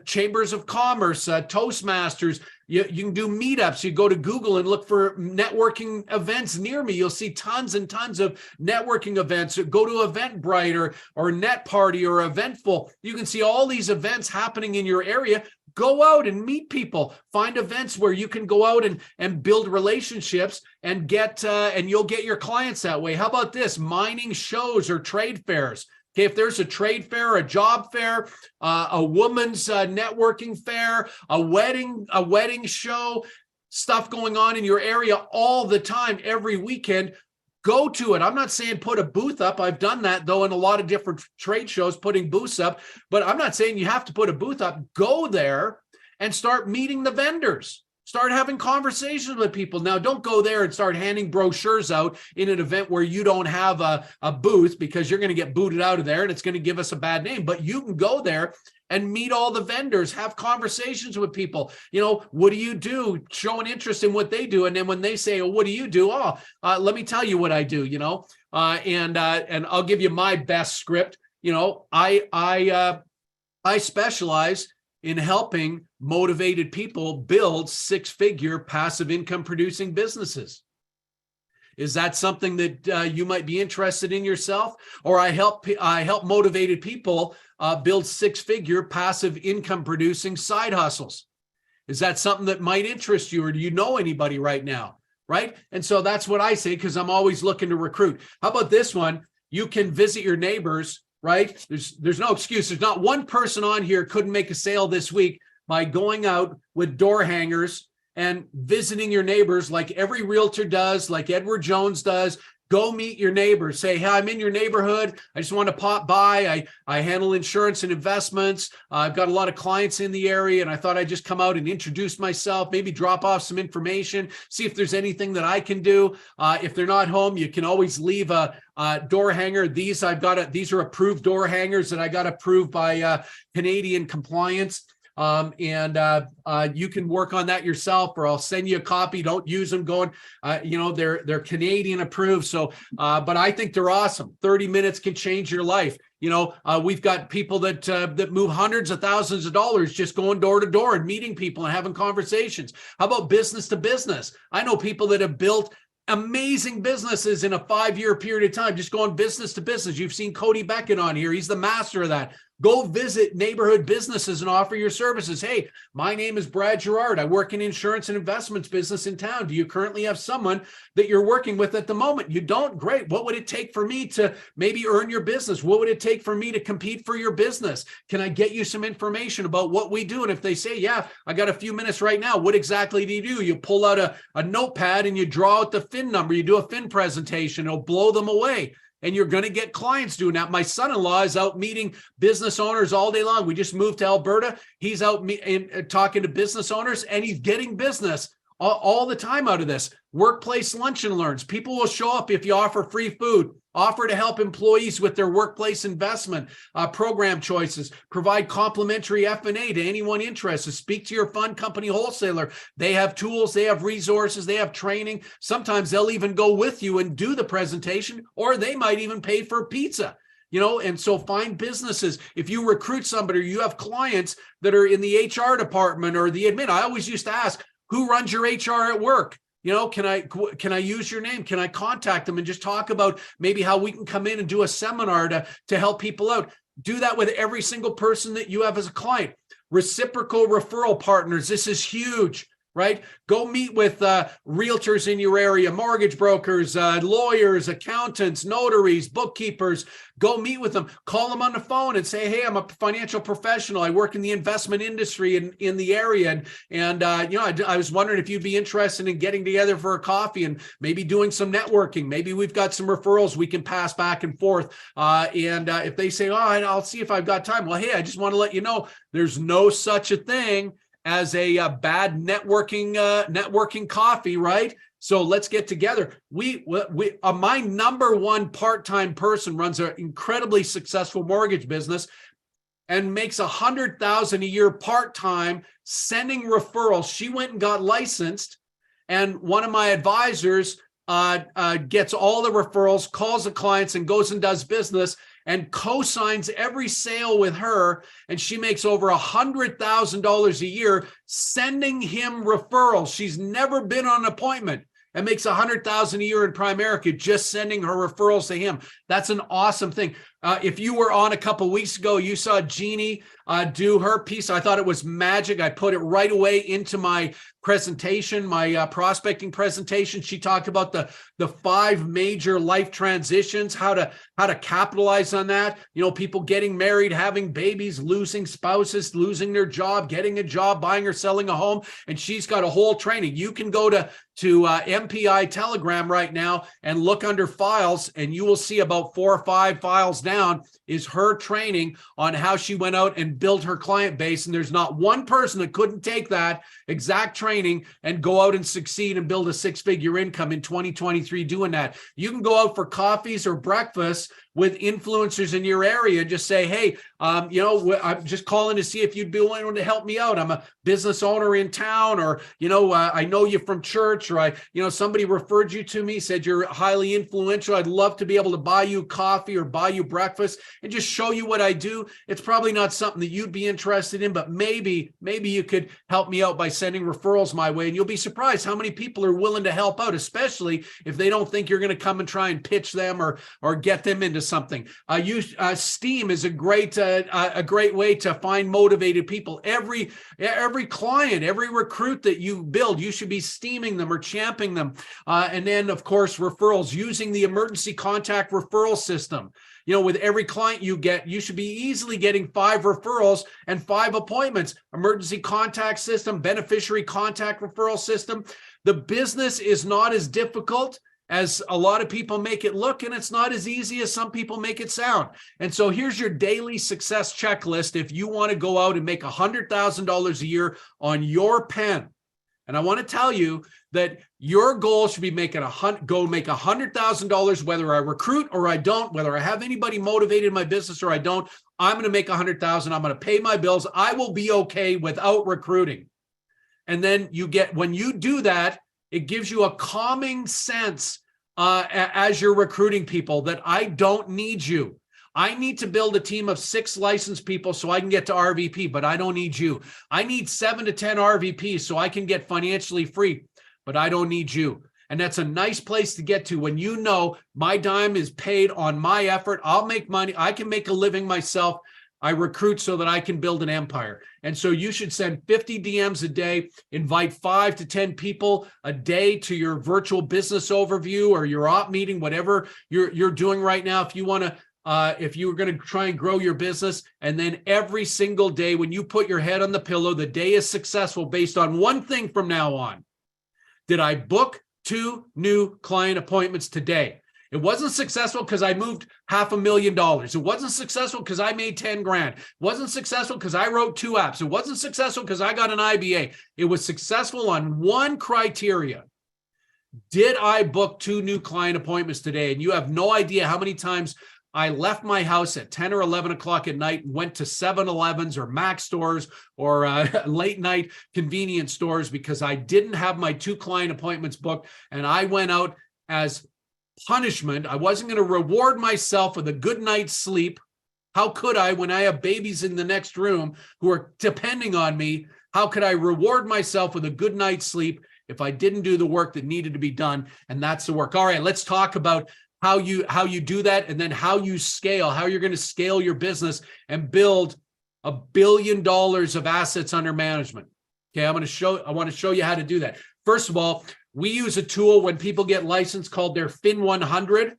chambers of commerce, Toastmasters. You can do meetups. You go to Google and look for networking events near me. You'll see tons and tons of networking events. Go to Eventbrite or Net Party or Eventful. You can see all these events happening in your area. Go out and meet people. Find events where you can go out and build relationships and you'll get your clients that way. How about this? Mining shows or trade fairs. Okay, if there's a trade fair, a job fair, a woman's networking fair, a wedding show, stuff going on in your area all the time, every weekend, go to it. I'm not saying put a booth up. I've done that, though, in a lot of different trade shows, putting booths up. But I'm not saying you have to put a booth up. Go there and start meeting the vendors. Start having conversations with people. Now, don't go there and start handing brochures out in an event where you don't have a booth, because you're going to get booted out of there and it's going to give us a bad name. But you can go there and meet all the vendors, have conversations with people. What do you do? Show an interest in what they do. And then when they say, oh, what do you do? Let me tell you what I do, and I'll give you my best script. I specialize in helping motivated people build 6-figure passive income producing businesses. Is that something that you might be interested in yourself? Or I help motivated people build 6-figure passive income producing side hustles. Is that something that might interest you, or do you know anybody right now? Right? And so that's what I say, because I'm always looking to recruit. How about this one? You can visit your neighbors, right? There's no excuse. There's not one person on here couldn't make a sale this week by going out with door hangers and visiting your neighbors like every realtor does, like Edward Jones does. Go meet your neighbors. Say, hey, I'm in your neighborhood. I just want to pop by. I handle insurance and investments. I've got a lot of clients in the area, and I thought I'd just come out and introduce myself, maybe drop off some information, see if there's anything that I can do. If they're not home, you can always leave a door hanger. These are approved door hangers that I got approved by Canadian compliance. You can work on that yourself, or I'll send you a copy. Don't use them they're Canadian approved. So, but I think they're awesome. 30 minutes can change your life. We've got people that move hundreds of thousands of dollars just going door to door and meeting people and having conversations. How about business to business? I know people that have built amazing businesses in a 5-year period of time, just going business to business. You've seen Cody Beckett on here. He's the master of that. Go visit neighborhood businesses and offer your services. Hey, my name is Brad Girard. I work in insurance and investments business in town. Do you currently have someone that you're working with at the moment? You don't? Great. What would it take for me to maybe earn your business? What would it take for me to compete for your business? Can I get you some information about what we do? And if they say, yeah, I got a few minutes right now, what exactly do you do? You pull out a notepad and you draw out the FIN number. You do a FIN presentation. It'll blow them away. And you're going to get clients doing that. My son-in-law is out meeting business owners all day long. We just moved to Alberta. He's out talking to business owners, and he's getting business all the time out of this. Workplace lunch and learns. People will show up if you offer free food, offer to help employees with their workplace investment program choices, provide complimentary F&A to anyone interested. Speak to your fund company wholesaler. They have tools, they have resources, they have training. Sometimes they'll even go with you and do the presentation, or they might even pay for pizza. And so find businesses. If you recruit somebody, or you have clients that are in the HR department or the admin, I always used to ask, who runs your HR at work? Can I use your name? Can I contact them and just talk about maybe how we can come in and do a seminar to help people out? Do that with every single person that you have as a client. Reciprocal referral partners. This is huge, right? Go meet with realtors in your area, mortgage brokers, lawyers, accountants, notaries, bookkeepers. Go meet with them. Call them on the phone and say, hey, I'm a financial professional. I work in the investment industry in the area. And I was wondering if you'd be interested in getting together for a coffee and maybe doing some networking. Maybe we've got some referrals we can pass back and forth. If they say, oh, I'll see if I've got time. Well, hey, I just want to let you know, there's no such a thing as a bad networking coffee, right? So let's get together. My number one part-time person runs an incredibly successful mortgage business and makes $100,000 a year part-time sending referrals. She went and got licensed, and one of my advisors gets all the referrals, calls the clients, and goes and does business and co-signs every sale with her, and she makes over $100,000 a year sending him referrals. She's never been on an appointment and makes $100,000 a year in Primerica just sending her referrals to him. That's an awesome thing. If you were on a couple of weeks ago, you saw Jeannie do her piece. I thought it was magic. I put it right away into my presentation, my prospecting presentation. She talked about the 5 major life transitions, how to capitalize on that. People getting married, having babies, losing spouses, losing their job, getting a job, buying or selling a home. And she's got a whole training. You can go to MPI Telegram right now and look under files, and you will see about 4 or 5 files down is her training on how she went out and built her client base. And there's not one person that couldn't take that exact training and go out and succeed and build a 6-figure income in 2023 doing that. You can go out for coffees or breakfast with influencers in your area and just say, hey, I'm just calling to see if you'd be willing to help me out. I'm a business owner in town, or, I know you from church, or somebody referred you to me, said you're highly influential. I'd love to be able to buy you coffee or buy you breakfast and just show you what I do. It's probably not something that you'd be interested in, but maybe you could help me out by sending referrals my way. And you'll be surprised how many people are willing to help out, especially if they don't think you're going to come and try and pitch them or get them into something. Steam is a great way to find motivated people. Every client, every recruit that you build, you should be steaming them or championing them. And then, of course, referrals, using the emergency contact referral system. With every client you get, you should be easily getting 5 referrals and 5 appointments. Emergency contact system, beneficiary contact referral system. The business is not as difficult as a lot of people make it look, and it's not as easy as some people make it sound. And so here's your daily success checklist if you want to go out and make $100,000 a year on your pen. And I want to tell you that your goal should be make $100,000, whether I recruit or I don't, whether I have anybody motivated in my business or I don't. I'm going to make 100,000. I'm going to pay my bills. I will be okay without recruiting. And then when you do that, it gives you a calming sense as you're recruiting people that I don't need you. I need to build a team of 6 licensed people so I can get to RVP, but I don't need you. I need 7 to 10 RVPs so I can get financially free, but I don't need you. And that's a nice place to get to when you know my dime is paid on my effort. I'll make money. I can make a living myself. I recruit so that I can build an empire. And so you should send 50 DMs a day, invite 5 to 10 people a day to your virtual business overview or your op meeting, whatever you're doing right now. If you want to, if you were going to try and grow your business, and then every single day when you put your head on the pillow, the day is successful based on one thing from now on. Did I book 2 new client appointments today? It wasn't successful because I moved $500,000. It wasn't successful because I made 10 grand. It wasn't successful because I wrote 2 apps. It wasn't successful because I got an IBA. It was successful on one criteria. Did I book 2 new client appointments today? And you have no idea how many times I left my house at 10 or 11 o'clock at night and went to 7-Elevens or Mac stores or late night convenience stores because I didn't have my 2 client appointments booked. And I went out as punishment. I wasn't going to reward myself with a good night's sleep. How could I when I have babies in the next room who are depending on me? How could I reward myself with a good night's sleep if I didn't do the work that needed to be done? And that's the work. All right, let's talk about how you do that, and then how you scale, how you're going to scale your business and build $1 billion of assets under management. Okay, I want to show you how to do that. First of all, we use a tool when people get licensed called their Fin 100.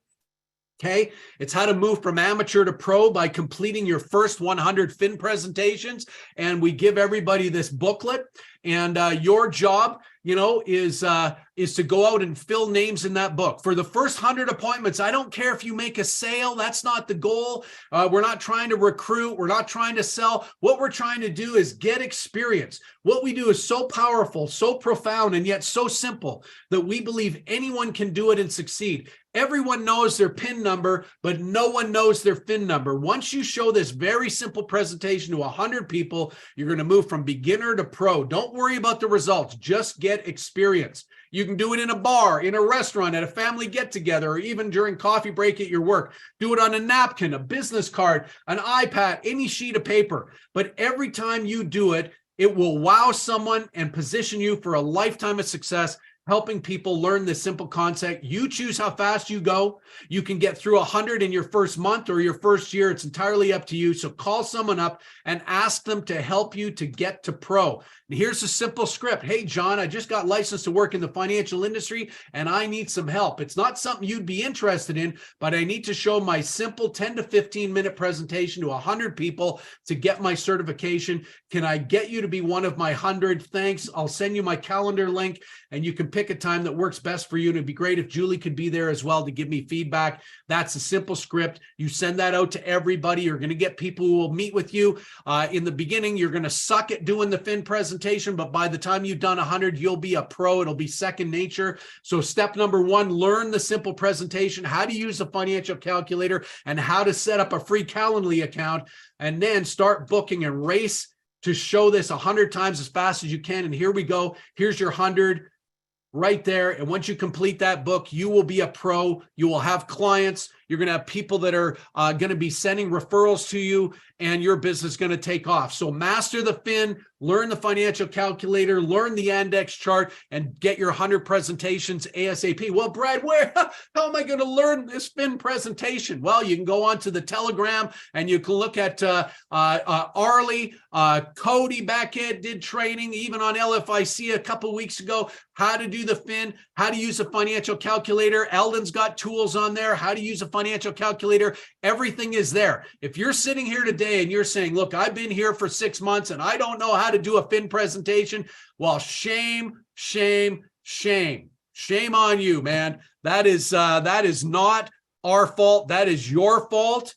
Okay, it's how to move from amateur to pro by completing your first 100 Fin presentations. And we give everybody this booklet. And your job, is to go out and fill names in that book. For the first 100 appointments, I don't care if you make a sale. That's not the goal. We're not trying to recruit. We're not trying to sell. What we're trying to do is get experience. What we do is so powerful, so profound, and yet so simple that we believe anyone can do it and succeed. Everyone knows their PIN number, but no one knows their FIN number. Once you show this very simple presentation to 100 people, you're going to move from beginner to pro. Don't worry about the results. Just get experience. You can do it in a bar, in a restaurant, at a family get-together, or even during coffee break at your work. Do it on a napkin, a business card, an iPad, any sheet of paper. But every time you do it, it will wow someone and position you for a lifetime of success, helping people learn this simple concept. You choose how fast you go. You can get through 100 in your first month or your first year. It's entirely up to you. So call someone up and ask them to help you to get to pro. And here's a simple script. Hey, John, I just got licensed to work in the financial industry and I need some help. It's not something you'd be interested in, but I need to show my simple 10 to 15 minute presentation to 100 people to get my certification. Can I get you to be one of my 100? Thanks. I'll send you my calendar link and you can pick a time that works best for you. And it'd be great if Julie could be there as well to give me feedback. That's a simple script. You send that out to everybody. You're going to get people who will meet with you. In the beginning, you're going to suck at doing the Fin presentation, but by the time you've done 100, you'll be a pro. It'll be second nature. So step number 1, learn the simple presentation, how to use a financial calculator, and how to set up a free Calendly account, and then start booking and race to show this 100 times as fast as you can. And here we go. Here's your 100. Right there. And once you complete that book, you will be a pro. You will have clients. You're going to have people that are going to be sending referrals to you, and your business is going to take off. So master the Fin, learn the financial calculator, learn the index chart, and get your 100 presentations ASAP. Well, Brad, how am I going to learn this Fin presentation? Well, you can go on to the Telegram and you can look at Arlie, Cody Backhead did training, even on LFIC a couple of weeks ago, how to do the Fin, how to use a financial calculator. Eldon's got tools on there, how to use a financial calculator. Everything is there. If you're sitting here today and you're saying, look, I've been here for 6 months and I don't know how to do a Fin presentation, well, shame, shame, shame. Shame on you, man. That is not our fault. That is your fault.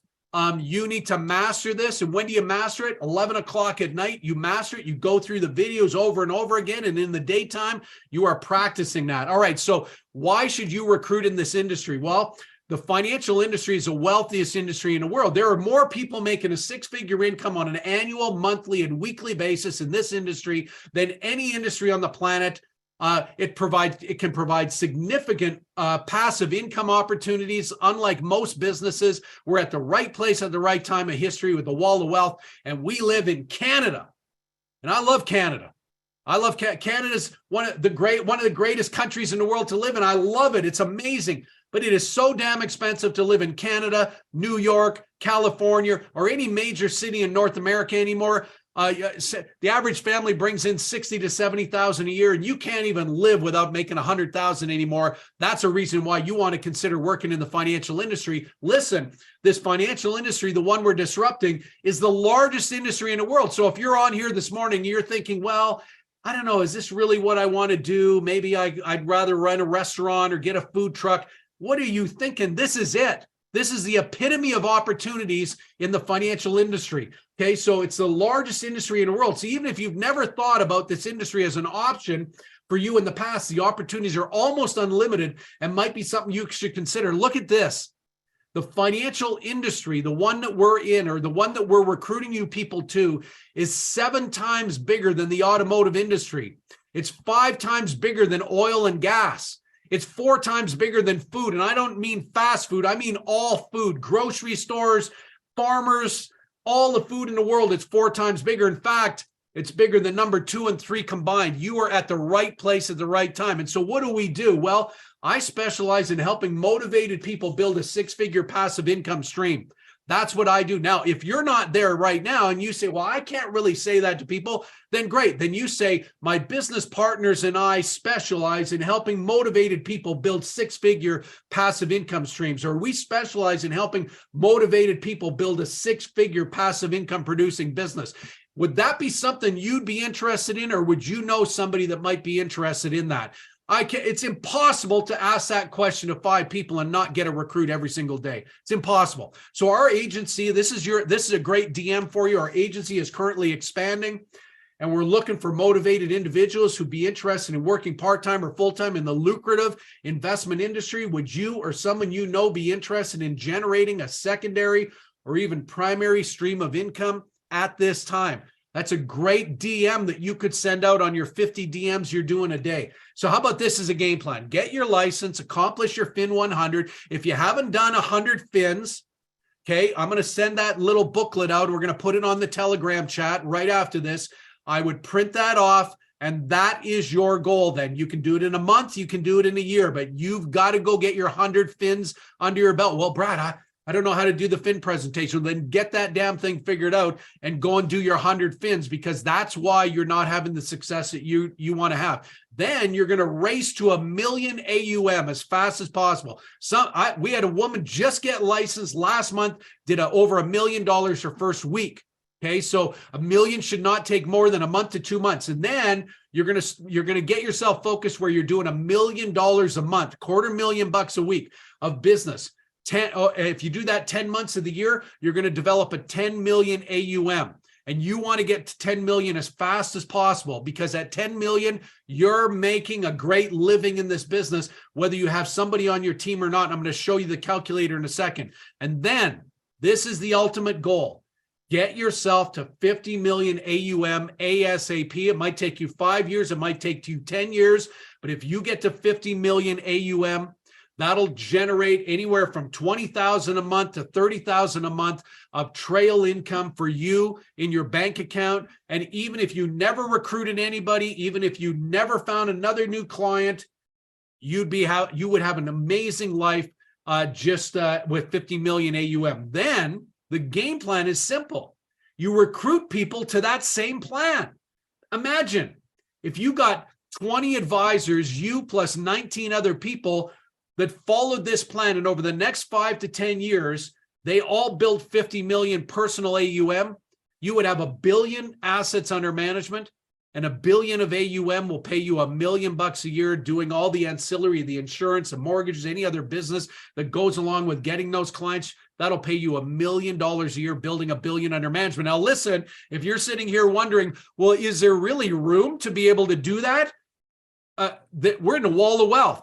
You need to master this. And when do you master it? 11 o'clock at night, you master it. You go through the videos over and over again. And in the daytime, you are practicing that. All right. So why should you recruit in this industry? Well, the financial industry is the wealthiest industry in the world. There are more people making a six-figure income on an annual, monthly, and weekly basis in this industry than any industry on the planet. It can provide significant passive income opportunities. Unlike most businesses, we're at the right place at the right time of history with the wall of wealth, and we live in Canada. And I love Canada. I love Canada's one of the greatest countries in the world to live in. I love it. It's amazing. But it is so damn expensive to live in Canada, New York, California, or any major city in North America anymore. The average family brings in 60 to 70,000 a year, and you can't even live without making 100,000 anymore. That's a reason why you want to consider working in the financial industry. Listen, this financial industry, the one we're disrupting, is the largest industry in the world. So if you're on here this morning, you're thinking, well, I don't know, is this really what I want to do? Maybe I'd rather run a restaurant or get a food truck. What are you thinking? This is it. This is the epitome of opportunities in the financial industry. Okay, so it's the largest industry in the world. So even if you've never thought about this industry as an option for you in the past, the opportunities are almost unlimited and might be something you should consider. Look at this. The financial industry, the one that we're in, or the one that we're recruiting you people to, is 7 times bigger than the automotive industry. It's 5 times bigger than oil and gas. It's 4 times bigger than food. And I don't mean fast food. I mean all food, grocery stores, farmers, all the food in the world. It's 4 times bigger. In fact, it's bigger than number 2 and 3 combined. You are at the right place at the right time. And so what do? Well, I specialize in helping motivated people build a 6-figure passive income stream. That's what I do. Now, if you're not there right now and you say, well, I can't really say that to people, then great. Then you say, my business partners and I specialize in helping motivated people build 6-figure passive income streams, or we specialize in helping motivated people build a 6-figure passive income producing business. Would that be something you'd be interested in, or would you know somebody that might be interested in that? It's impossible to ask that question of 5 people and not get a recruit every single day. It's impossible. So our agency, this is a great DM for you. Our agency is currently expanding, and we're looking for motivated individuals who'd be interested in working part-time or full-time in the lucrative investment industry. Would you or someone you know be interested in generating a secondary or even primary stream of income at this time? That's a great DM that you could send out on your 50 DMs you're doing a day. So how about this as a game plan? Get your license, accomplish your FIN 100. If you haven't done 100 FINs, okay, I'm going to send that little booklet out. We're going to put it on the Telegram chat right after this. I would print that off, and that is your goal then. You can do it in a month, you can do it in a year, but you've got to go get your 100 FINs under your belt. Well, Brad, I don't know how to do the FIN presentation. Then get that damn thing figured out and go and do your 100 FINs, because that's why you're not having the success that you want to have. Then you're going to race to 1 million AUM as fast as possible. We had a woman just get licensed last month, did over $1 million her first week. Okay, so 1 million should not take more than a month to 2 months. And then you're gonna get yourself focused where you're doing $1 million a month, $250,000 a week of business. If you do that 10 months of the year, you're going to develop a 10 million AUM, and you want to get to 10 million as fast as possible, because at 10 million, you're making a great living in this business, whether you have somebody on your team or not. I'm going to show you the calculator in a second. And then this is the ultimate goal. Get yourself to 50 million AUM ASAP. It might take you 5 years. It might take you 10 years. But if you get to 50 million AUM, that'll generate anywhere from $20,000 a month to $30,000 a month of trail income for you in your bank account. And even if you never recruited anybody, even if you never found another new client, you would have an amazing life with 50 million AUM. Then the game plan is simple. You recruit people to that same plan. Imagine if you got 20 advisors, you plus 19 other people that followed this plan, and over the next 5 to 10 years, they all built 50 million personal AUM, you would have $1 billion assets under management, and $1 billion of AUM will pay you $1 million a year doing all the ancillary, the insurance, the mortgages, any other business that goes along with getting those clients. That'll pay you $1 million a year building $1 billion under management. Now, listen, if you're sitting here wondering, well, is there really room to be able to do that? We're in a wall of wealth.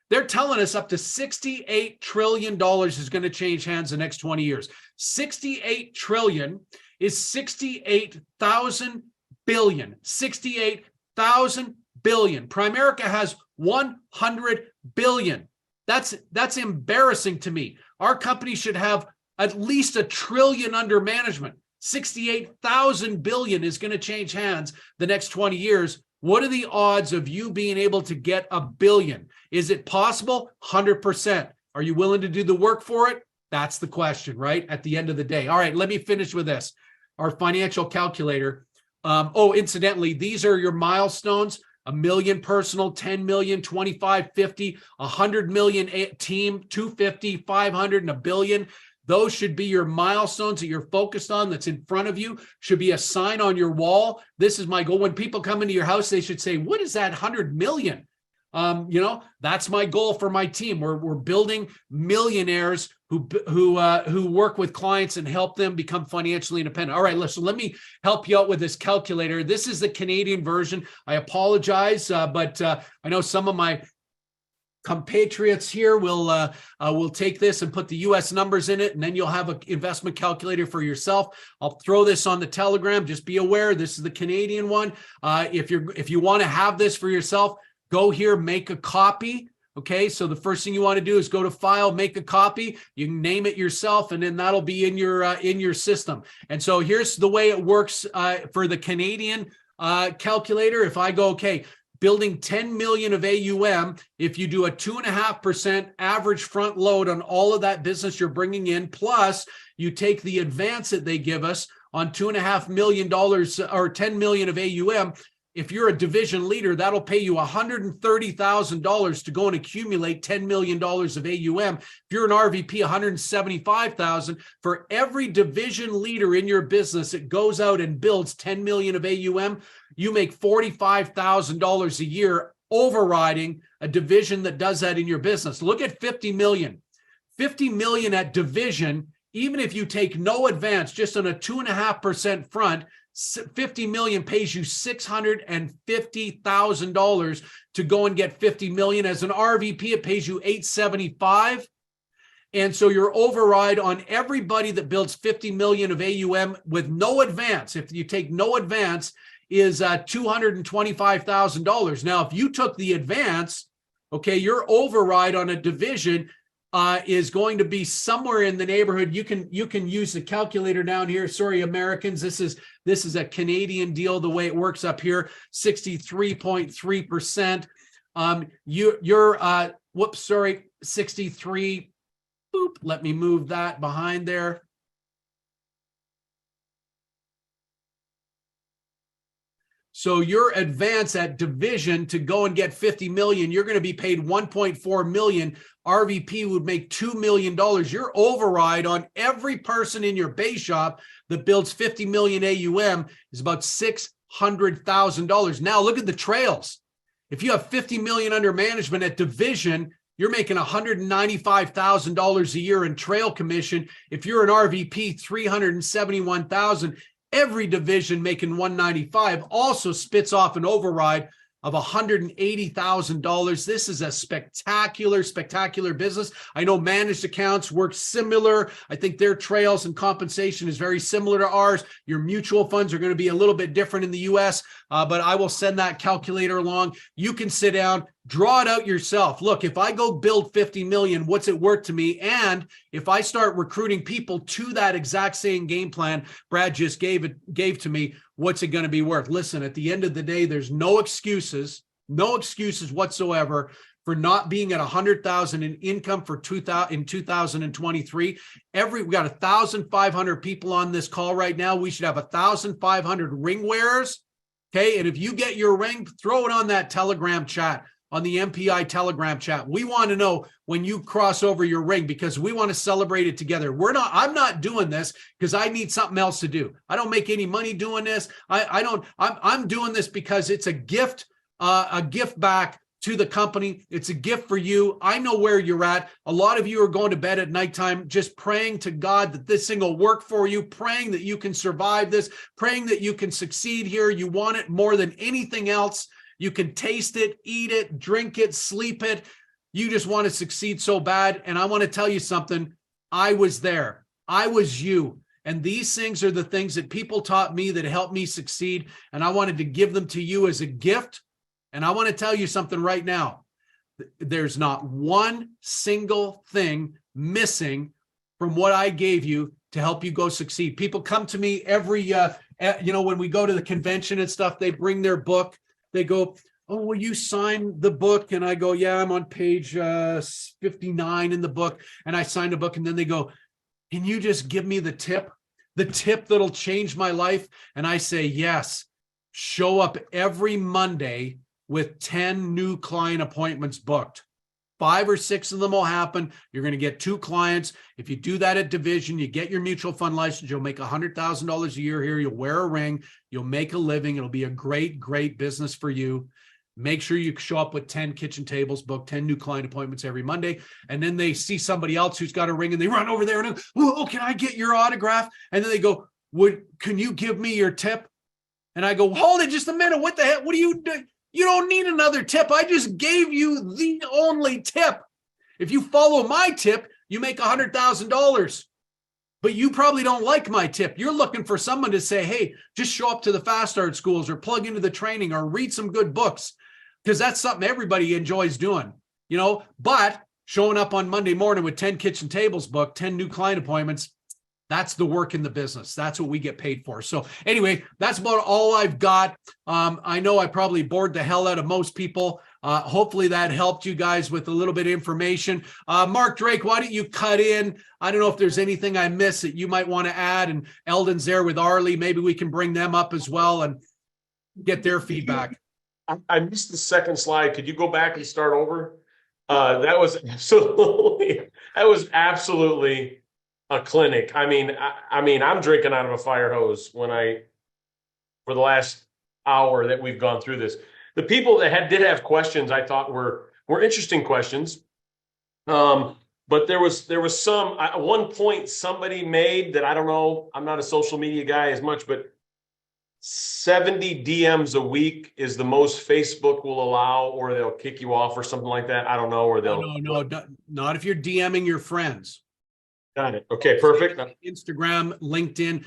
They're telling us up to $68 trillion is going to change hands the next 20 years. 68 trillion is 68,000 billion. 68,000 billion. Primerica has 100 billion. That's embarrassing to me. Our company should have at least $1 trillion under management. 68,000 billion is going to change hands the next 20 years. What are the odds of you being able to get $1 billion? Is it possible? 100%. Are you willing to do the work for it? That's the question, right? At the end of the day. All right, let me finish with this. Our financial calculator. Incidentally, these are your milestones. 1 million personal, 10 million, 25, 50, 100 million team, 250, 500, and $1 billion. Those should be your milestones that you're focused on, that's in front of you, should be a sign on your wall. This is my goal. When people come into your house, they should say, what is that 100 million? That's my goal for my team. We're building millionaires who work with clients and help them become financially independent. All right, listen, let me help you out with this calculator. This is the Canadian version. I apologize, but I know some of my compatriots here will take this and put the US numbers in it, and then you'll have an investment calculator for yourself. I'll throw this on the Telegram. Just be aware, this is the Canadian one. If you want to have this for yourself, go here, make a copy. Okay, so the first thing you want to do is go to File, make a copy. You can name it yourself, and then that'll be in your system. And so here's the way it works for the Canadian calculator. If I go, okay, building 10 million of AUM, if you do a 2.5% average front load on all of that business you're bringing in, plus you take the advance that they give us on $2.5 million or 10 million of AUM. If you're a division leader, that'll pay you $130,000 to go and accumulate $10 million of AUM. If you're an RVP, $175,000. For every division leader in your business that goes out and builds 10 million of AUM, you make $45,000 a year overriding a division that does that in your business. Look at 50 million. 50 million at division, even if you take no advance, just on a 2.5% front, 50 million pays you $650,000 to go and get 50 million. As an RVP, it pays you $875,000. And so your override on everybody that builds 50 million of AUM with no advance, if you take no advance, is $225,000. Now, if you took the advance, okay, your override on a division is going to be somewhere in the neighborhood. You can use the calculator down here. Sorry, Americans, this is a Canadian deal. The way it works up here, 63.3%. Whoops, sorry, 63. Boop. Let me move that behind there. So your advance at division to go and get 50 million, you're going to be paid 1.4 million. RVP would make $2 million. Your override on every person in your base shop that builds 50 million AUM is about $600,000. Now look at the trails. If you have 50 million under management at division, you're making $195,000 a year in trail commission. If you're an RVP, $371,000. Every division making 195 also spits off an override of $180,000. This is a spectacular business. I know managed accounts work similar. I think their trails and compensation is very similar to ours. Your mutual funds are going to be a little bit different in the US, but I will send that calculator along. You can sit down, draw it out yourself. Look, if I go build 50 million, what's it worth to me? And if I start recruiting people to that exact same game plan Brad just gave to me, what's it going to be worth? Listen, at the end of the day, there's no excuses whatsoever for not being at 100,000 in income for 2023. We got 1,500 people on this call right now. We should have 1,500 ring wearers. Okay. And if you get your ring, throw it on that Telegram chat. on the MPI Telegram chat. We want to know when you cross over your ring because we want to celebrate it together. I'm not doing this because I need something else to do. I don't make any money doing this. I'm doing this because it's a gift back to the company. It's a gift for you. I know where you're at. A lot of you are going to bed at nighttime just praying to God that this thing will work for you, praying that you can survive this, praying that you can succeed here. You want it more than anything else. You can taste it, eat it, drink it, sleep it. You just want to succeed so bad. And I want to tell you something. I was there. I was you. And these things are the things that people taught me that helped me succeed. And I wanted to give them to you as a gift. And I want to tell you something right now. There's not one single thing missing from what I gave you to help you go succeed. People come to me every, when we go to the convention and stuff, they bring their book. They go, oh, will you sign the book? And I go, yeah, I'm on page 59 in the book. And I signed the book. And then they go, can you just give me the tip that'll change my life? And I say, yes, show up every Monday with 10 new client appointments booked. 5 or 6 of them will happen. You're going to get 2 clients. If you do that at division, you get your mutual fund license, you'll make $100,000 a year here. You'll wear a ring. You'll make a living. It'll be a great, great business for you. Make sure you show up with 10 kitchen tables, book 10 new client appointments every Monday. And then they see somebody else who's got a ring and they run over there and, oh, can I get your autograph? And then they go, can you give me your tip? And I go, hold it just a minute. What the heck? What are you doing? You don't need another tip. I just gave you the only tip. If you follow my tip, you make $100,000. But you probably don't like my tip. You're looking for someone to say, hey, just show up to the fast start schools or plug into the training or read some good books, because that's something everybody enjoys doing, But showing up on Monday morning with 10 kitchen tables booked, 10 new client appointments, that's the work in the business. That's what we get paid for. So anyway, that's about all I've got. I know I probably bored the hell out of most people. Hopefully that helped you guys with a little bit of information. Mark Drake, why don't you cut in? I don't know if there's anything I missed that you might want to add. And Eldon's there with Arlie. Maybe we can bring them up as well and get their feedback. I missed the second slide. Could you go back and start over? That was absolutely a clinic. I mean, I'm drinking out of a fire hose for the last hour that we've gone through this. The people that did have questions, I thought were interesting questions. But there was some, at one point somebody made that, I don't know, I'm not a social media guy as much, but 70 DMs a week is the most Facebook will allow, or they'll kick you off or something like that. I don't know, or they'll. No, not if you're DMing your friends. Got it. Okay, perfect. Instagram, LinkedIn,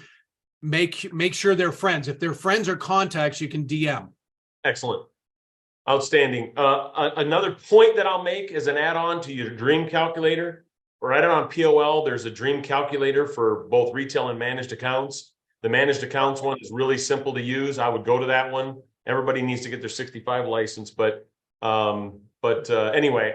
make sure they're friends. If they're friends or contacts, you can DM. Excellent. Outstanding. Another point that I'll make is an add-on to your dream calculator. Right on POL, there's a dream calculator for both retail and managed accounts. The managed accounts one is really simple to use. I would go to that one. Everybody needs to get their 65 license, but anyway,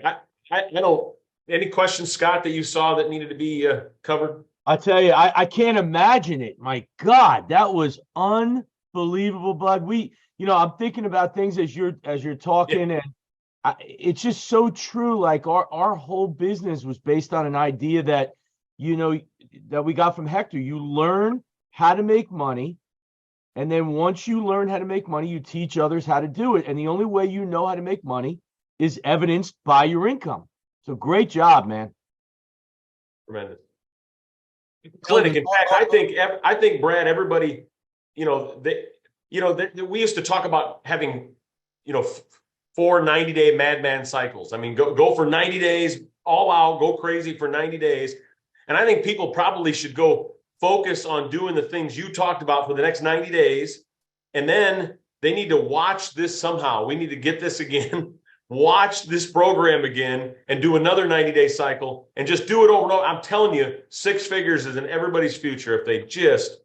I don't. Any questions, Scott, that you saw that needed to be covered? I tell you, I can't imagine it. My God, that was unbelievable, bud. I'm thinking about things as you're talking, and it's just so true. Like our whole business was based on an idea that, that we got from Hector. You learn how to make money, and then once you learn how to make money, you teach others how to do it. And the only way you know how to make money is evidenced by your income. So great job, man. Tremendous. Clinic. In fact, I think Brad, everybody, we used to talk about having, 4 90-day madman cycles. I mean, go for 90 days, all out, go crazy for 90 days. And I think people probably should go focus on doing the things you talked about for the next 90 days. And then they need to watch this somehow. We need to get this again. Watch this program again and do another 90-day cycle and just do it over and over. I'm telling you, 6 figures is in everybody's future if they just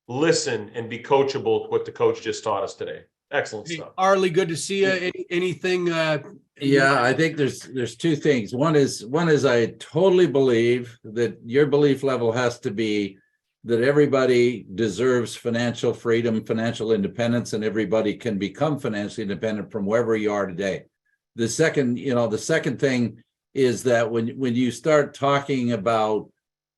listen and be coachable to what the coach just taught us today. Excellent stuff. Arlie, good to see you. Anything? Yeah, I think there's 2 things. One is I totally believe that your belief level has to be that everybody deserves financial freedom, financial independence, and everybody can become financially independent from wherever you are today. The second thing is that when you start talking about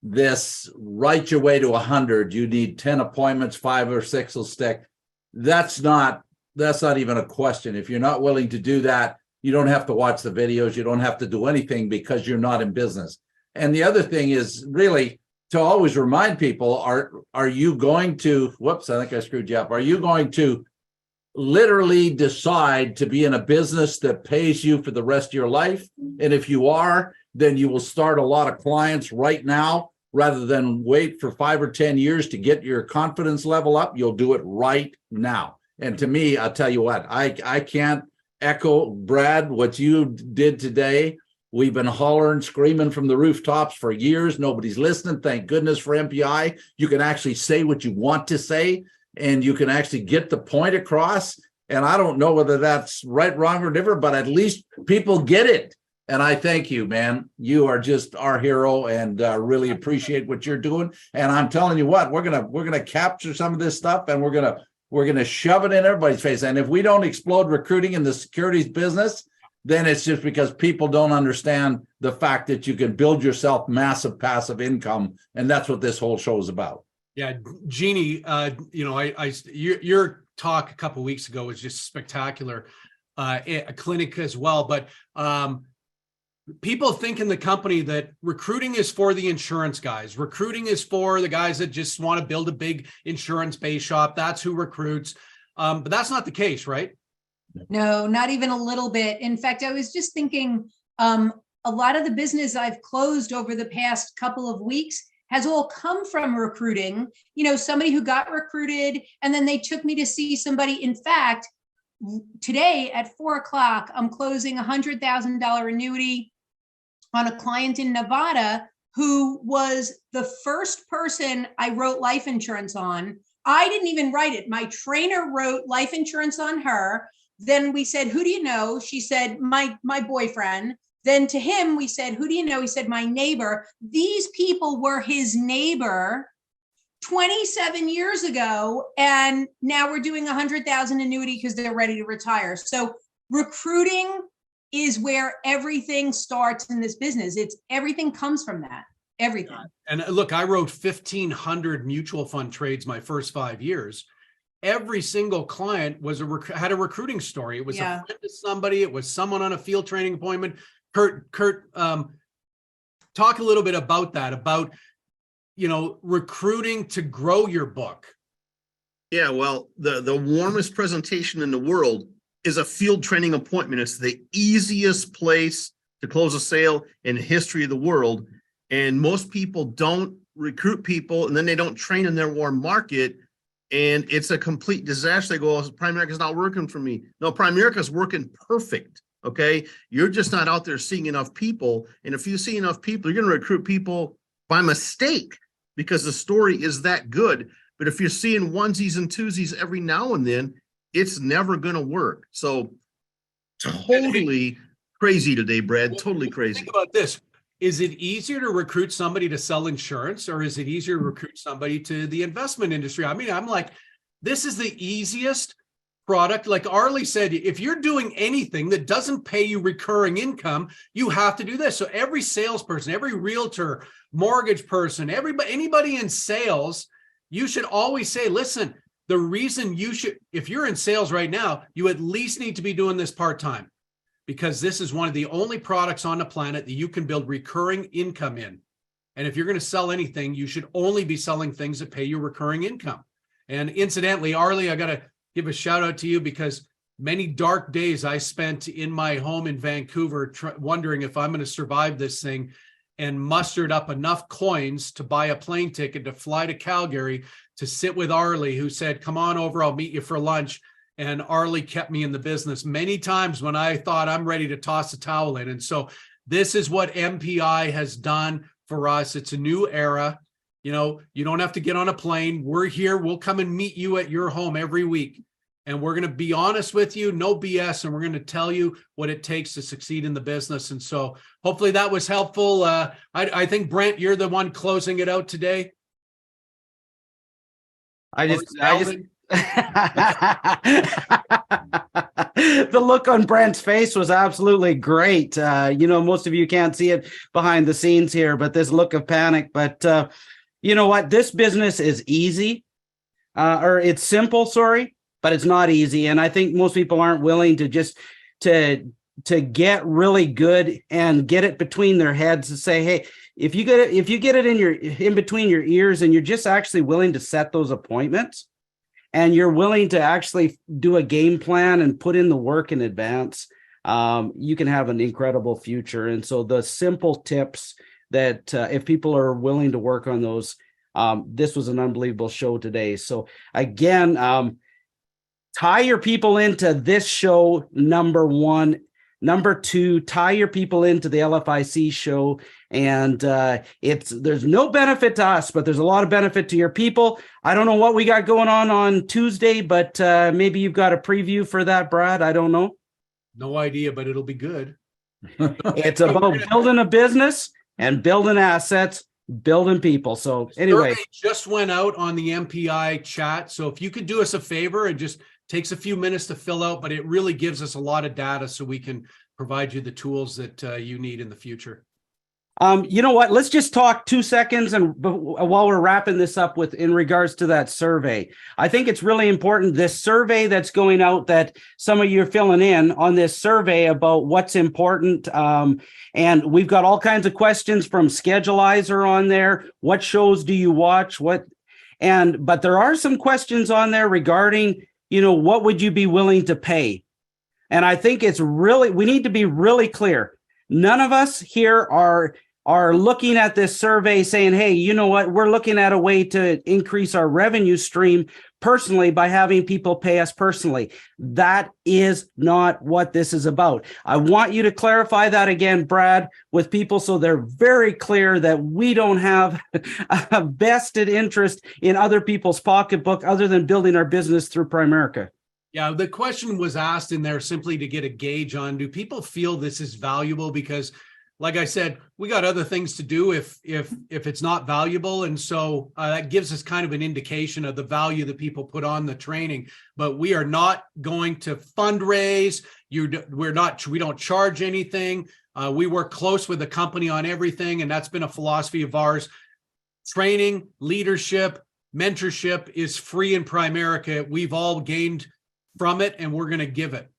this, right your way to 100, you need 10 appointments, 5 or 6 will stick. That's not even a question. If you're not willing to do that, you don't have to watch the videos. You don't have to do anything because you're not in business. And the other thing is really to always remind people, are you going to, whoops, I think I screwed you up. Are you going to literally decide to be in a business that pays you for the rest of your life? And if you are, then you will start a lot of clients right now rather than wait for 5 or 10 years to get your confidence level up. You'll do it right now. And to me, I'll tell you what, I can't echo, Brad, what you did today. We've been hollering, screaming from the rooftops for years. Nobody's listening. Thank goodness for MPI. You can actually say what you want to say, and you can actually get the point across. And I don't know whether that's right, wrong, or different, but at least people get it. And I thank you, man. You are just our hero, and really appreciate what you're doing. And I'm telling you what, we're gonna capture some of this stuff, and we're gonna shove it in everybody's face. And if we don't explode recruiting in the securities business, then it's just because people don't understand the fact that you can build yourself massive passive income. And that's what this whole show is about. Yeah, Jeannie, your talk a couple of weeks ago was just spectacular, a clinic as well. But people think in the company that recruiting is for the insurance guys. Recruiting is for the guys that just want to build a big insurance base shop. That's who recruits. But that's not the case, right? No, not even a little bit. In fact, I was just thinking a lot of the business I've closed over the past couple of weeks has all come from recruiting. Somebody who got recruited and then they took me to see somebody. In fact, today at 4:00, I'm closing $100,000 annuity on a client in Nevada who was the first person I wrote life insurance on. I didn't even write it. My trainer wrote life insurance on her. Then we said, who do you know? She said, my boyfriend. Then to him, we said, who do you know? He said, my neighbor. These people were his neighbor 27 years ago. And now we're doing 100,000 annuity because they're ready to retire. So recruiting is where everything starts in this business. Everything comes from that. Everything. And look, I wrote 1,500 mutual fund trades my first 5 years. Every single client had a recruiting story. It was a friend of somebody. It was someone on a field training appointment. Kurt, talk a little bit about that, about, recruiting to grow your book. Yeah, well, the warmest presentation in the world is a field training appointment. It's the easiest place to close a sale in the history of the world. And most people don't recruit people, and then they don't train in their warm market. And it's a complete disaster. They go, oh, Primerica's not working for me. No, Primerica's working perfect. Okay. You're just not out there seeing enough people. And if you see enough people, you're going to recruit people by mistake because the story is that good. But if you're seeing onesies and twosies every now and then, it's never going to work. So totally crazy today, Brad. Totally crazy. Think about this. Is it easier to recruit somebody to sell insurance, or is it easier to recruit somebody to the investment industry? I mean, I'm like, this is the easiest product. Like Arlie said, if you're doing anything that doesn't pay you recurring income, you have to do this. So every salesperson, every realtor, mortgage person, anybody in sales, you should always say, listen, the reason if you're in sales right now, you at least need to be doing this part-time, because this is one of the only products on the planet that you can build recurring income in. And if you're going to sell anything, you should only be selling things that pay you recurring income. And incidentally, Arlie, I got to give a shout out to you, because many dark days I spent in my home in Vancouver wondering if I'm going to survive this thing, and mustered up enough coins to buy a plane ticket to fly to Calgary to sit with Arlie, who said, come on over, I'll meet you for lunch. And Arlie kept me in the business many times when I thought I'm ready to toss a towel in. And so this is what MPI has done for us. It's a new era. You don't have to get on a plane. We're here. We'll come and meet you at your home every week. And we're going to be honest with you, no BS. And we're going to tell you what it takes to succeed in the business. And so hopefully that was helpful. I think, Brent, you're the one closing it out today. I just The look on Brent's face was absolutely great. Most of you can't see it behind the scenes here, but this look of panic. But you know what? This business is easy, or it's simple, sorry, but it's not easy. And I think most people aren't willing to just to get really good and get it between their heads and say, hey, if you get it in between your ears and you're just actually willing to set those appointments, and you're willing to actually do a game plan and put in the work in advance, you can have an incredible future. And so the simple tips that if people are willing to work on those, this was an unbelievable show today. So again, tie your people into this show, number one. Number two, tie your people into the LFIC show. And there's no benefit to us, but there's a lot of benefit to your people. I don't know what we got going on Tuesday, but maybe you've got a preview for that, Brad. I don't know. No idea, but it'll be good. It's about building a business and building assets, building people. So anyway, survey just went out on the MPI chat. So if you could do us a favor, it just takes a few minutes to fill out, but it really gives us a lot of data so we can provide you the tools that you need in the future. You know what? Let's just talk 2 seconds and while we're wrapping this up in regards to that survey. I think it's really important, this survey that's going out that some of you are filling in on this survey about what's important. And we've got all kinds of questions from Schedulizer on there. What shows do you watch? But there are some questions on there regarding, what would you be willing to pay? And I think we need to be really clear. None of us here are looking at this survey saying, hey, you know what? We're looking at a way to increase our revenue stream personally by having people pay us personally. That is not what this is about. I want you to clarify that again, Brad, with people so they're very clear that we don't have a vested interest in other people's pocketbook other than building our business through Primerica. Yeah, the question was asked in there simply to get a gauge on, do people feel this is valuable? Because like I said, we got other things to do if it's not valuable. And so that gives us kind of an indication of the value that people put on the training. But we are not going to fundraise. We don't charge anything. We work close with the company on everything. And that's been a philosophy of ours. Training, leadership, mentorship is free in Primerica. We've all gained from it, and we're going to give it.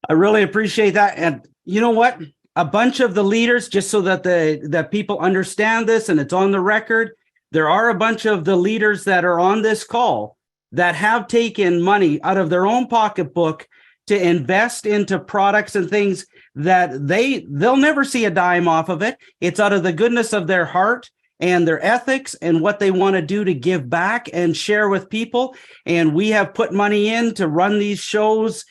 I really appreciate that. And you know what? A bunch of the leaders, just so that people understand this and it's on the record, there are a bunch of the leaders that are on this call that have taken money out of their own pocketbook to invest into products and things that they'll never see a dime off of it. It's out of the goodness of their heart and their ethics and what they want to do to give back and share with people. And we have put money in to run these shows,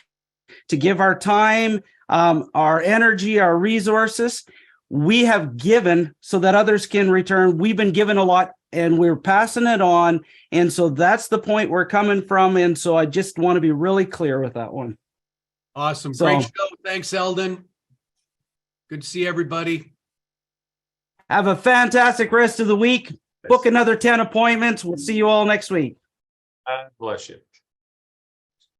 to give our time, our energy, our resources. We have given so that others can return. We've been given a lot and we're passing it on. And so that's the point we're coming from. And so I just want to be really clear with that one. Awesome. Great show. Thanks, Eldon. Good to see everybody. Have a fantastic rest of the week. Book another 10 appointments. We'll see you all next week. Bless you.